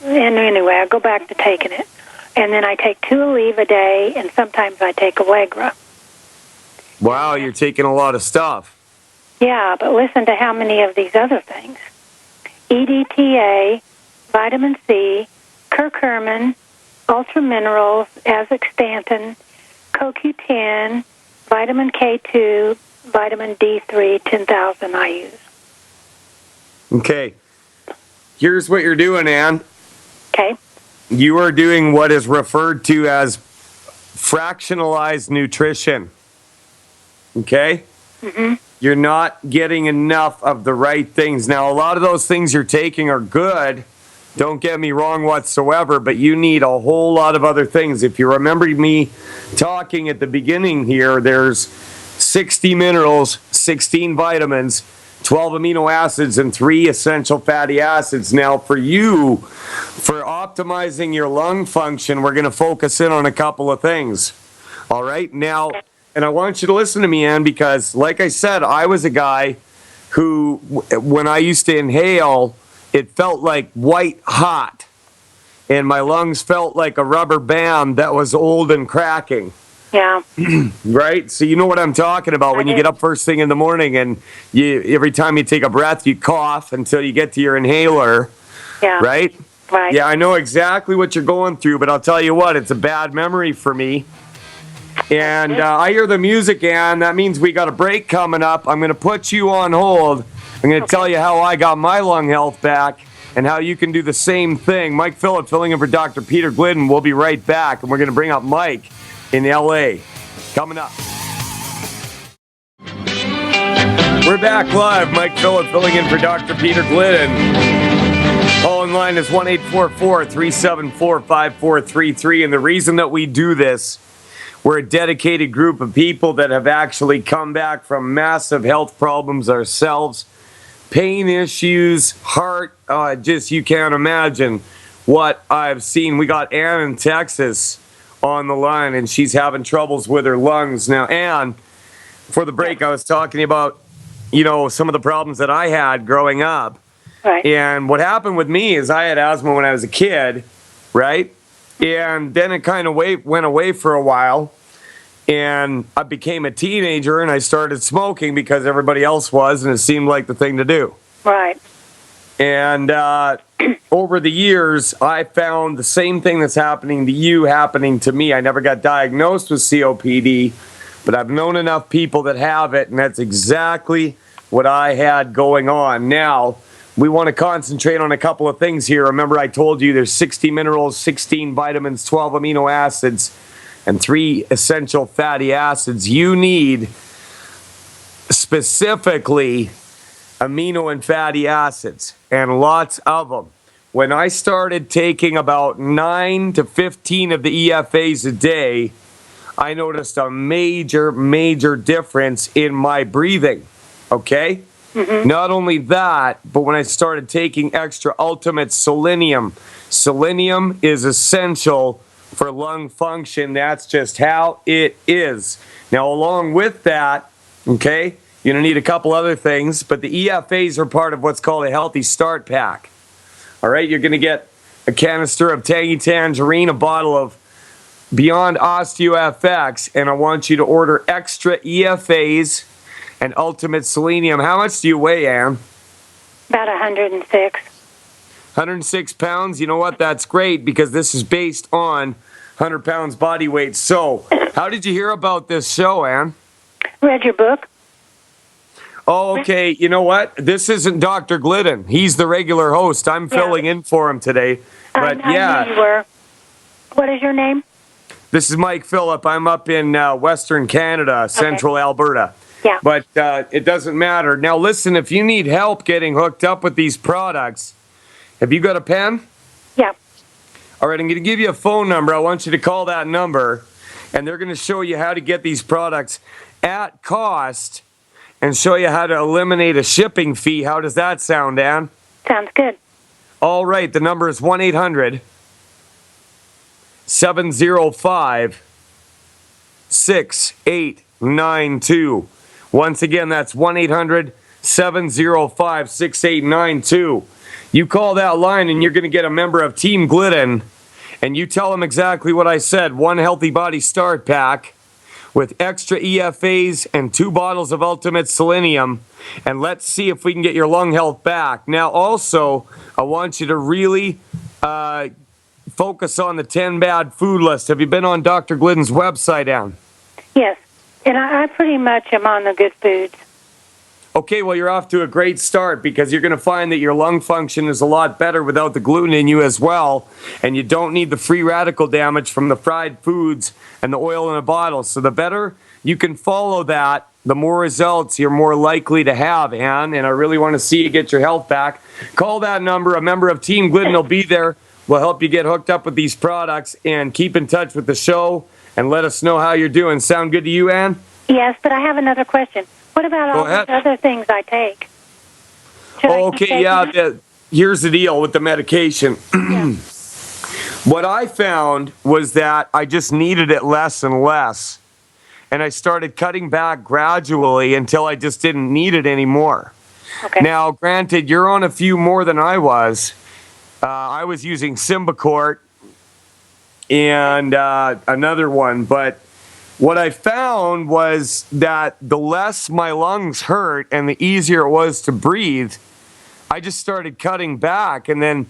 anyway, I go back to taking it. And then I take 2 Aleve a day, and sometimes I take Allegra. Wow, you're taking a lot of stuff. Yeah, but listen to how many of these other things. EDTA, vitamin C, curcumin, ultra minerals, azaxanthin, CoQ10, vitamin K2, vitamin D3, 10,000 I use. Okay. Here's what you're doing, Ann. Okay. You are doing what is referred to as fractionalized nutrition. Okay? Mm-hmm. You're not getting enough of the right things. Now, a lot of those things you're taking are good. Don't get me wrong whatsoever, but you need a whole lot of other things. If you remember me talking at the beginning here, there's 60 minerals, 16 vitamins, 12 amino acids, and 3 essential fatty acids. Now, for you, for optimizing your lung function, we're going to focus in on a couple of things. All right? Now, and I want you to listen to me, Ann, because, like I said, I was a guy who, when I used to inhale, it felt like white hot, and my lungs felt like a rubber band that was old and cracking. Yeah. Right? So you know what I'm talking about when you get up first thing in the morning and every time you take a breath, you cough until you get to your inhaler. Yeah. Right? Right. Yeah, I know exactly what you're going through, but I'll tell you what, it's a bad memory for me. And I hear the music, Ann. That means we got a break coming up. I'm going to put you on hold. I'm going to tell you how I got my lung health back and how you can do the same thing. Mike Phillip filling in for Dr. Peter Glidden. We'll be right back, and we're going to bring up Mike in L.A. Coming up. We're back live. Mike Phillip filling in for Dr. Peter Glidden. Call-in line is 1-844-374-5433. And the reason that we do this, we're a dedicated group of people that have actually come back from massive health problems ourselves. Pain issues, heart, just you can't imagine what I've seen. We got Ann in Texas on the line, and she's having troubles with her lungs. Now, Ann, before the break, I was talking about, some of the problems that I had growing up. Right. And what happened with me is I had asthma when I was a kid, right? And then it kind of went away for a while. And I became a teenager, and I started smoking because everybody else was, and it seemed like the thing to do. Right. And over the years, I found the same thing that's happening to you happening to me. I never got diagnosed with COPD, but I've known enough people that have it, and that's exactly what I had going on. Now, we want to concentrate on a couple of things here. Remember, I told you there's 60 minerals, 16 vitamins, 12 amino acids, and 3 essential fatty acids. You need specifically amino and fatty acids, and lots of them. When I started taking about 9 to 15 of the EFAs a day, I noticed a major difference in my breathing, okay? Not only that, but when I started taking extra Ultimate Selenium, selenium is essential for lung function. That's just how it is. Now, along with that, okay, you're going to need a couple other things, but the EFAs are part of what's called a Healthy Start Pack. All right, you're going to get a canister of Tangy Tangerine, a bottle of Beyond OsteoFX, and I want you to order extra EFAs and Ultimate Selenium. How much do you weigh, Ann? About 106. 106 pounds. You know what? That's great because this is based on 100 pounds body weight. So, how did you hear about this show, Ann? Read your book. Oh, okay. You know what? This isn't Dr. Glidden. He's the regular host. I'm filling in for him today. But I knew you were. What is your name? This is Mike Phillip. I'm up in Western Canada, Central Alberta. Yeah. But it doesn't matter. Now, listen, if you need help getting hooked up with these products, have you got a pen? Yeah. All right, I'm going to give you a phone number. I want you to call that number, and they're going to show you how to get these products at cost and show you how to eliminate a shipping fee. How does that sound, Ann? Sounds good. All right, the number is 1-800-705-6892. Once again, that's 1-800-705-6892. You call that line and you're going to get a member of Team Glidden, and you tell them exactly what I said. 1 Healthy Body Start Pack with extra EFAs and 2 bottles of Ultimate Selenium, and let's see if we can get your lung health back. Now, also, I want you to really focus on the 10 bad food list. Have you been on Dr. Glidden's website, Ann? Yes. And I pretty much am on the good foods. Okay, well, you're off to a great start because you're going to find that your lung function is a lot better without the gluten in you as well, and you don't need the free radical damage from the fried foods and the oil in a bottle. So the better you can follow that, the more results you're more likely to have, Ann, and I really want to see you get your health back. Call that number. A member of Team Glidden will be there. We'll help you get hooked up with these products, and keep in touch with the show and let us know how you're doing. Sound good to you, Ann? Yes, but I have another question. What about all these other things I take? Here's the deal with the medication. What I found was that I just needed it less and less, and I started cutting back gradually until I just didn't need it anymore. Okay. Now, granted, you're on a few more than I was. I was using Symbicort and another one, but what I found was that the less my lungs hurt and the easier it was to breathe, I just started cutting back. And then,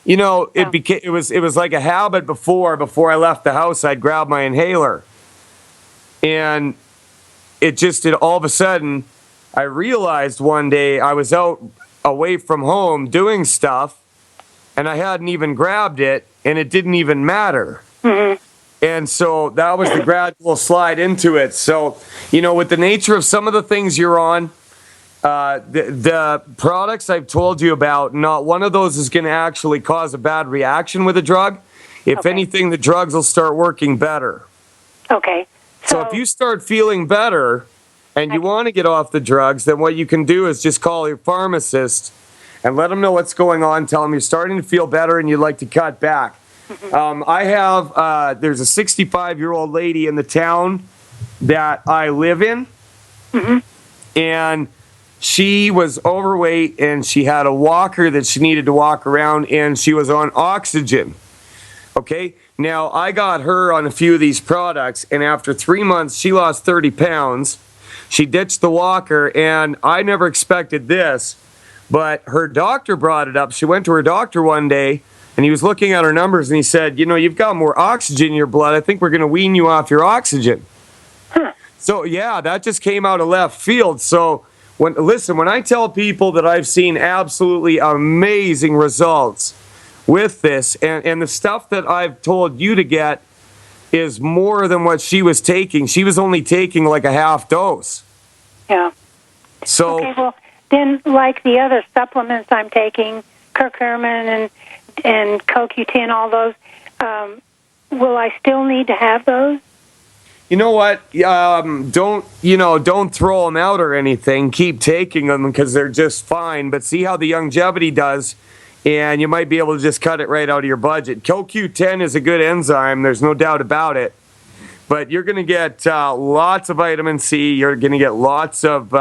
you know, it was like a habit before I left the house, I'd grab my inhaler. And all of a sudden, I realized one day I was out away from home doing stuff, and I hadn't even grabbed it, and it didn't even matter. Mm-hmm. And so that was the gradual slide into it. So, you know, with the nature of some of the things you're on, the products I've told you about, not one of those is going to actually cause a bad reaction with a drug. If anything, the drugs will start working better. Okay. So if you start feeling better and you want to get off the drugs, then what you can do is just call your pharmacist and let them know what's going on. Tell them you're starting to feel better and you'd like to cut back. I have, there's a 65-year-old lady in the town that I live in, and she was overweight, and she had a walker that she needed to walk around, and she was on oxygen. Okay? Now, I got her on a few of these products, and after 3 months, she lost 30 pounds. She ditched the walker, and I never expected this, but her doctor brought it up. She went to her doctor one day, and he was looking at her numbers, and he said, you know, you've got more oxygen in your blood. I think we're going to wean you off your oxygen. So, yeah, that just came out of left field. So, when I tell people that I've seen absolutely amazing results with this, and the stuff that I've told you to get is more than what she was taking. She was only taking like a half dose. Yeah. So, okay, well, then like the other supplements I'm taking, curcumin and CoQ10, all those, will I still need to have those? You know what? Don't throw them out or anything. Keep taking them because they're just fine. But see how the longevity does, and you might be able to just cut it right out of your budget. CoQ10 is a good enzyme. There's no doubt about it. But you're going to get lots of vitamin C. You're going to get lots of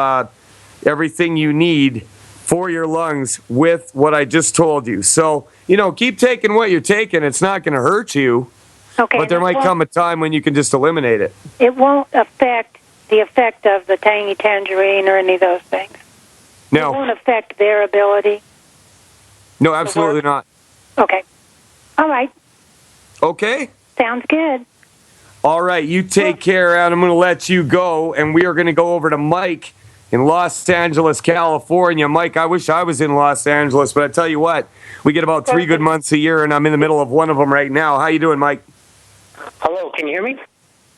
everything you need for your lungs with what I just told you. So, keep taking what you're taking. It's not going to hurt you. Okay. But there might come a time when you can just eliminate it. It won't affect the effect of the tangy tangerine or any of those things. No. It won't affect their ability. No, absolutely not. Okay. All right. Okay? Sounds good. All right, you take care, and I'm going to let you go, and we are going to go over to Mike in Los Angeles, California. Mike, I wish I was in Los Angeles, but I tell you what, we get about 3 good months a year, and I'm in the middle of one of them right now. How you doing, Mike? Hello, can you hear me?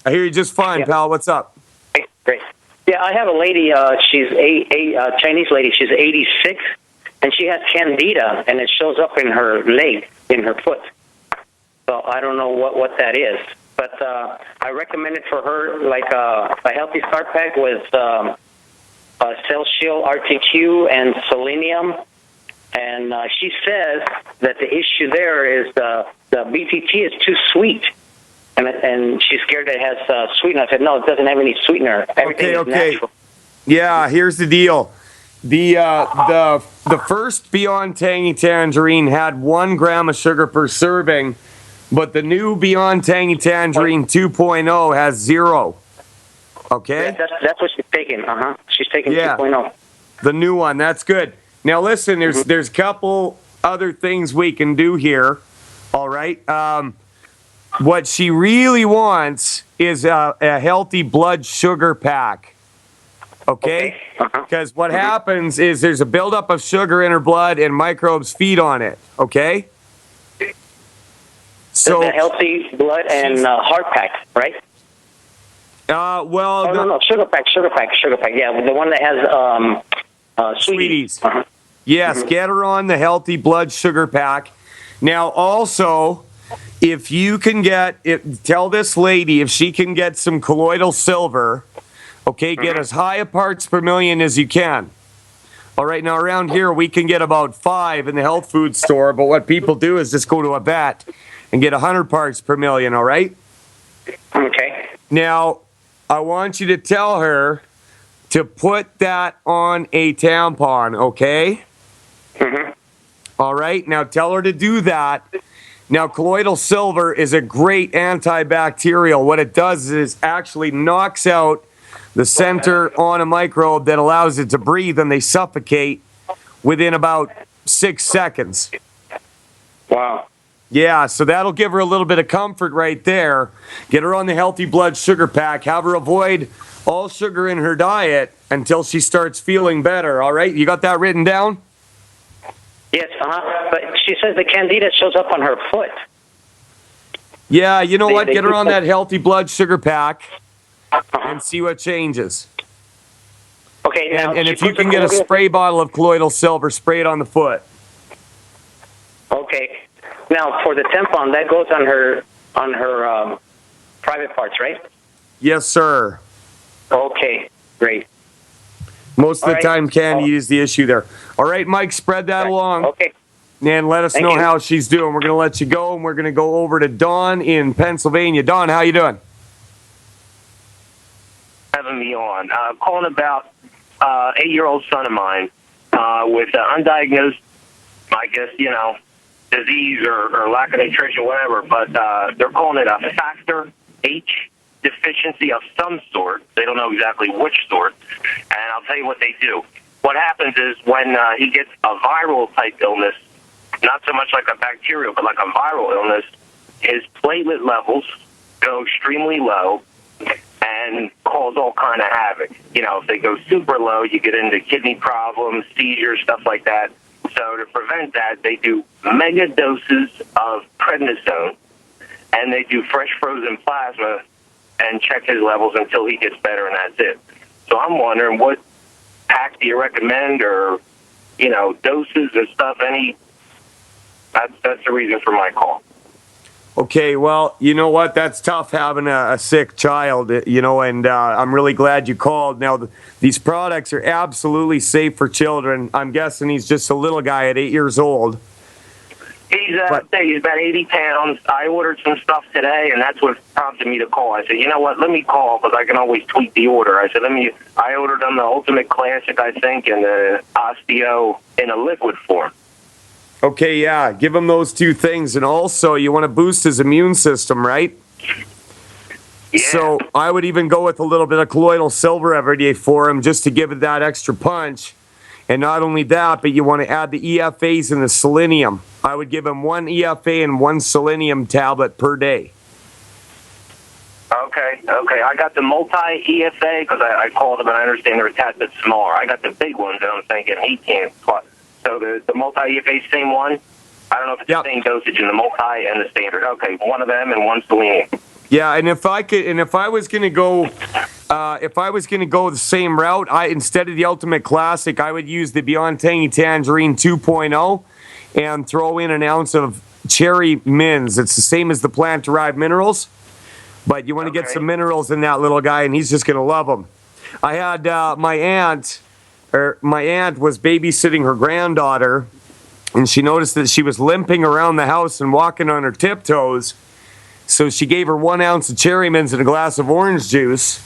I hear you just fine, pal. What's up? Hey, great. Yeah, I have a lady, she's a Chinese lady, she's 86, and she has candida, and it shows up in her leg, in her foot. So I don't know what that is. But I recommended for her like a Healthy Start Pack with Cell Shield RTQ and selenium. And she says that the issue there is the BTT is too sweet. And she's scared that it has sweetener. I said, no, it doesn't have any sweetener. Everything is natural. Yeah, here's the deal. The first Beyond Tangy Tangerine had 1 gram of sugar per serving, but the new Beyond Tangy Tangerine 2.0 has 0. Okay? Yeah, that's what she's taking. She's taking 2.0. The new one. That's good. Now listen, there's a couple other things we can do here. All right. What she really wants is a healthy blood sugar pack. Okay? Because what happens is there's a buildup of sugar in her blood and microbes feed on it. Okay? So the Healthy Blood and Heart Pack, right? Well, no, Sugar Pack. Yeah, the one that has Sweeties. Yes, get her on the Healthy Blood Sugar Pack. Now, also, if you can tell this lady if she can get some colloidal silver, okay, get as high a parts per million as you can. All right, now around here we can get about 5 in the health food store, but what people do is just go to a vet and get 100 parts per million, all right? Okay. Now, I want you to tell her to put that on a tampon, okay? All right, now tell her to do that. Now, colloidal silver is a great antibacterial. What it does is actually knocks out the center on a microbe that allows it to breathe, and they suffocate within about 6 seconds. Wow. Yeah, so that'll give her a little bit of comfort right there. Get her on the Healthy Blood Sugar Pack. Have her avoid all sugar in her diet until she starts feeling better, all right? You got that written down? Yes, but she says the candida shows up on her foot. Yeah, you know what? Get her on that Healthy Blood Sugar Pack and see what changes. Okay, now and if you can get a spray bottle of colloidal silver, spray it on the foot. Okay. Now, for the tampon, that goes on her private parts, right? Yes, sir. Okay, great. Most of the time, candy is the issue there. All right, Mike, spread that along. Okay. And let us know how she's doing. We're going to let you go, and we're going to go over to Dawn in Pennsylvania. Dawn, how you doing? Having me on. Calling about 8-year-old son of mine with undiagnosed, I guess, disease or lack of nutrition, whatever, but they're calling it a factor H deficiency of some sort. They don't know exactly which sort, and I'll tell you what they do. What happens is when he gets a viral type illness, not so much like a bacterial, but like a viral illness, his platelet levels go extremely low and cause all kind of havoc. If they go super low, you get into kidney problems, seizures, stuff like that. So to prevent that, they do mega doses of prednisone, and they do fresh frozen plasma and check his levels until he gets better, and that's it. So I'm wondering, what pack do you recommend, or, doses and stuff? That's the reason for my call. Okay, well, you know what? That's tough having a sick child, and I'm really glad you called. Now, these products are absolutely safe for children. I'm guessing he's just a little guy at 8 years old. He's about 80 pounds. I ordered some stuff today, and that's what prompted me to call. I said, you know what, let me call because I can always tweak the order. I said, I ordered them the Ultimate Classic, I think, and the Osteo in a liquid form. Okay, yeah, give him those two things. And also, you want to boost his immune system, right? Yeah. So I would even go with a little bit of colloidal silver every day for him just to give it that extra punch. And not only that, but you want to add the EFAs and the selenium. I would give him 1 EFA and 1 selenium tablet per day. Okay. I got the multi-EFA because I called them and I understand they're a tad bit smaller. I got the big ones and I'm thinking he can't. So the multi-EFA, same one? I don't know if it's the same dosage in the multi and the standard. Okay, 1 of them and 1 selenium. Yeah, and if I was going to go the same route, instead of the Ultimate Classic, I would use the Beyond Tangy Tangerine 2.0 and throw in an ounce of cherry mints. It's the same as the plant-derived minerals, but you want to get some minerals in that little guy, and he's just going to love them. I had my aunt was babysitting her granddaughter, and she noticed that she was limping around the house and walking on her tiptoes. So she gave her 1 ounce of cherry mints and a glass of orange juice.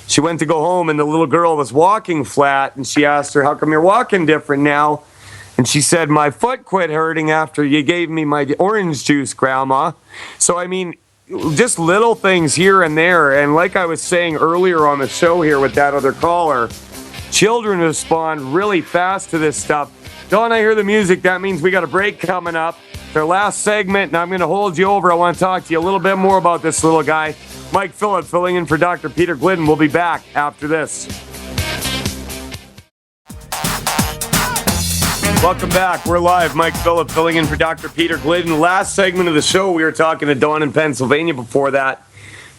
She went to go home, and the little girl was walking flat, and she asked her, how come you're walking different now? And she said, my foot quit hurting after you gave me my orange juice, Grandma. So, I mean, just little things here and there. And like I was saying earlier on the show here with that other caller, children respond really fast to this stuff. Don't I hear the music? That means we got a break coming up. Their last segment, and I'm going to hold you over. I want to talk to you a little bit more about this little guy. Mike Phillip filling in for Dr. Peter Glidden. We'll be back after this. Welcome back. We're live. Mike Phillip filling in for Dr. Peter Glidden. Last segment of the show, we were talking to Dawn in Pennsylvania before that.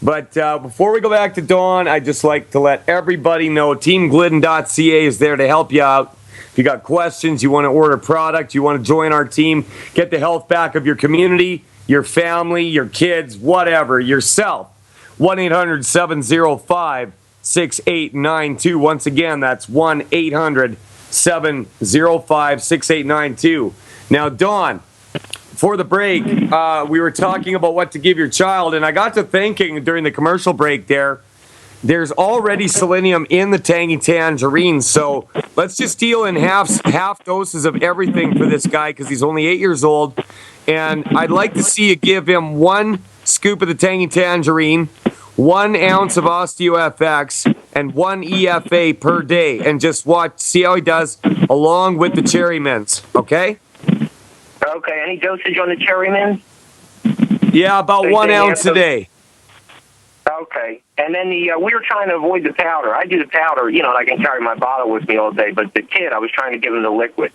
But before we go back to Dawn, I'd just like to let everybody know TeamGlidden.ca is there to help you out. If you got questions, you want to order product, you want to join our team, get the health back of your community, your family, your kids, whatever, yourself. 1-800-705-6892. Once again, that's 1-800-705-6892. Now, Dawn, before the break, we were talking about what to give your child, and I got to thinking during the commercial break there's already selenium in the Tangy Tangerine, so let's just deal in half doses of everything for this guy because he's only 8 years old. And I'd like to see you give him 1 scoop of the Tangy Tangerine, 1 ounce of OsteoFX, and 1 EFA per day, and just see how he does along with the cherry mints, okay? Okay, any dosage on the cherry mints? Yeah, about 1 ounce a day. Okay. And then we were trying to avoid the powder. I do the powder, and I can carry my bottle with me all day. But the kid, I was trying to give him the liquid.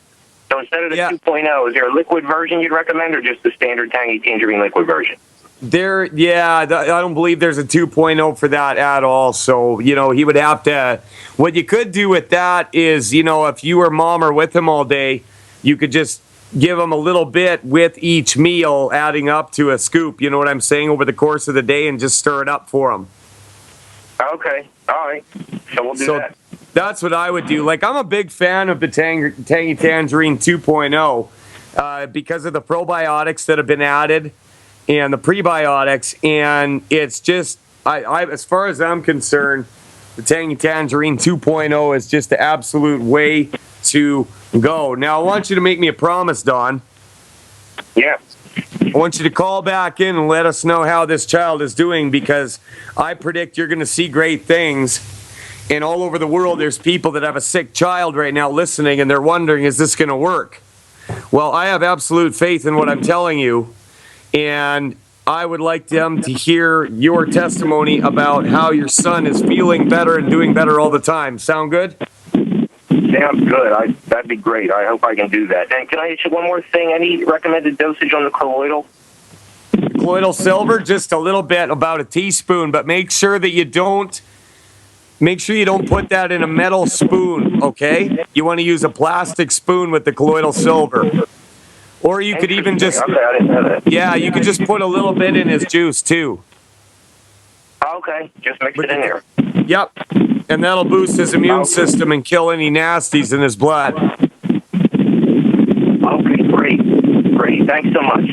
So instead of the 2.0, is there a liquid version you'd recommend or just the standard Tangy Tangerine liquid version? I don't believe there's a 2.0 for that at all. So, he would have to, what you could do with that is, if you or mom are with him all day, you could just give him a little bit with each meal, adding up to a scoop, you know what I'm saying, over the course of the day and just stir it up for him. Okay, all right. So we'll do that. That's what I would do. Like, I'm a big fan of the Tangy Tangerine 2.0 because of the probiotics that have been added and the prebiotics, and it's just, I as far as I'm concerned, the Tangy Tangerine 2.0 is just the absolute way to go. Now, I want you to make me a promise, Don. Yeah. I want you to call back in and let us know how this child is doing because I predict you're going to see great things. And all over the world, there's people that have a sick child right now listening, and they're wondering, is this going to work? Well, I have absolute faith in what I'm telling you, and I would like them to hear your testimony about how your son is feeling better and doing better all the time. Sound good? Sounds good. That'd be great. I hope I can do that. And can I ask you one more thing? Any recommended dosage on the colloidal? Colloidal silver, just a little bit, about a teaspoon, but make sure you don't put that in a metal spoon, okay? You want to use a plastic spoon with the colloidal silver. Or you could even just, Okay, I didn't know that. yeah, you could just put a little bit in his juice too. Okay, just mix it in here. Yep. And that'll boost his immune system and kill any nasties in his blood. Okay, great. Thanks so much.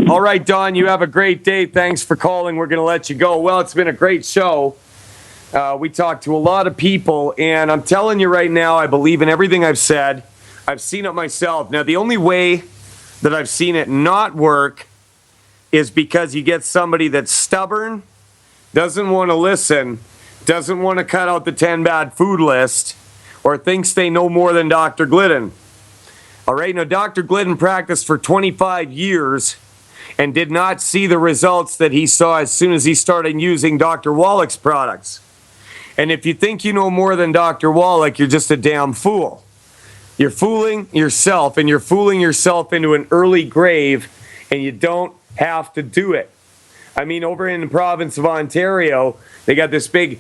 All right, Don, you have a great day. Thanks for calling. We're going to let you go. Well, it's been a great show. We talked to a lot of people, and I'm telling you right now, I believe in everything I've said. I've seen it myself. Now, the only way that I've seen it not work is because you get somebody that's stubborn, doesn't want to listen, doesn't want to cut out the 10 bad food list, or thinks they know more than Dr. Glidden. All right, now Dr. Glidden practiced for 25 years and did not see the results that he saw as soon as he started using Dr. Wallach's products. And if you think you know more than Dr. Wallach, you're just a damn fool. You're fooling yourself, and you're fooling yourself into an early grave, and you don't have to do it. I mean, over in the province of Ontario, they got this big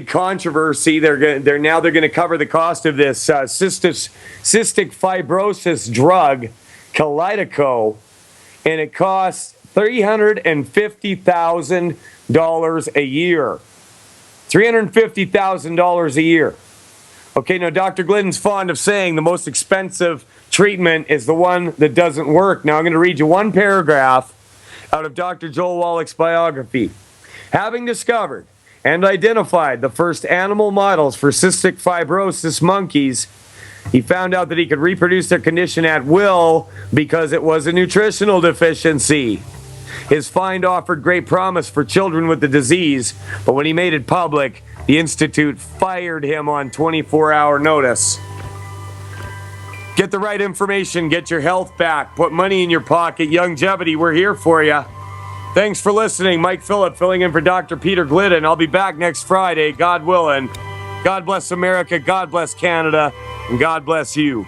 controversy. They're now going to cover the cost of this cystic fibrosis drug, Kalydeco, and it costs $350,000 a year. $350,000 a year. Okay, now Dr. Glidden's fond of saying the most expensive treatment is the one that doesn't work. Now I'm going to read you one paragraph out of Dr. Joel Wallach's biography. Having discovered and identified the first animal models for cystic fibrosis monkeys, he found out that he could reproduce their condition at will because it was a nutritional deficiency. His find offered great promise for children with the disease, but when he made it public, the Institute fired him on 24-hour notice. Get the right information, get your health back, put money in your pocket. Youngevity, we're here for you. Thanks for listening. Mike Phillip filling in for Dr. Peter Glidden. I'll be back next Friday, God willing. God bless America, God bless Canada, and God bless you.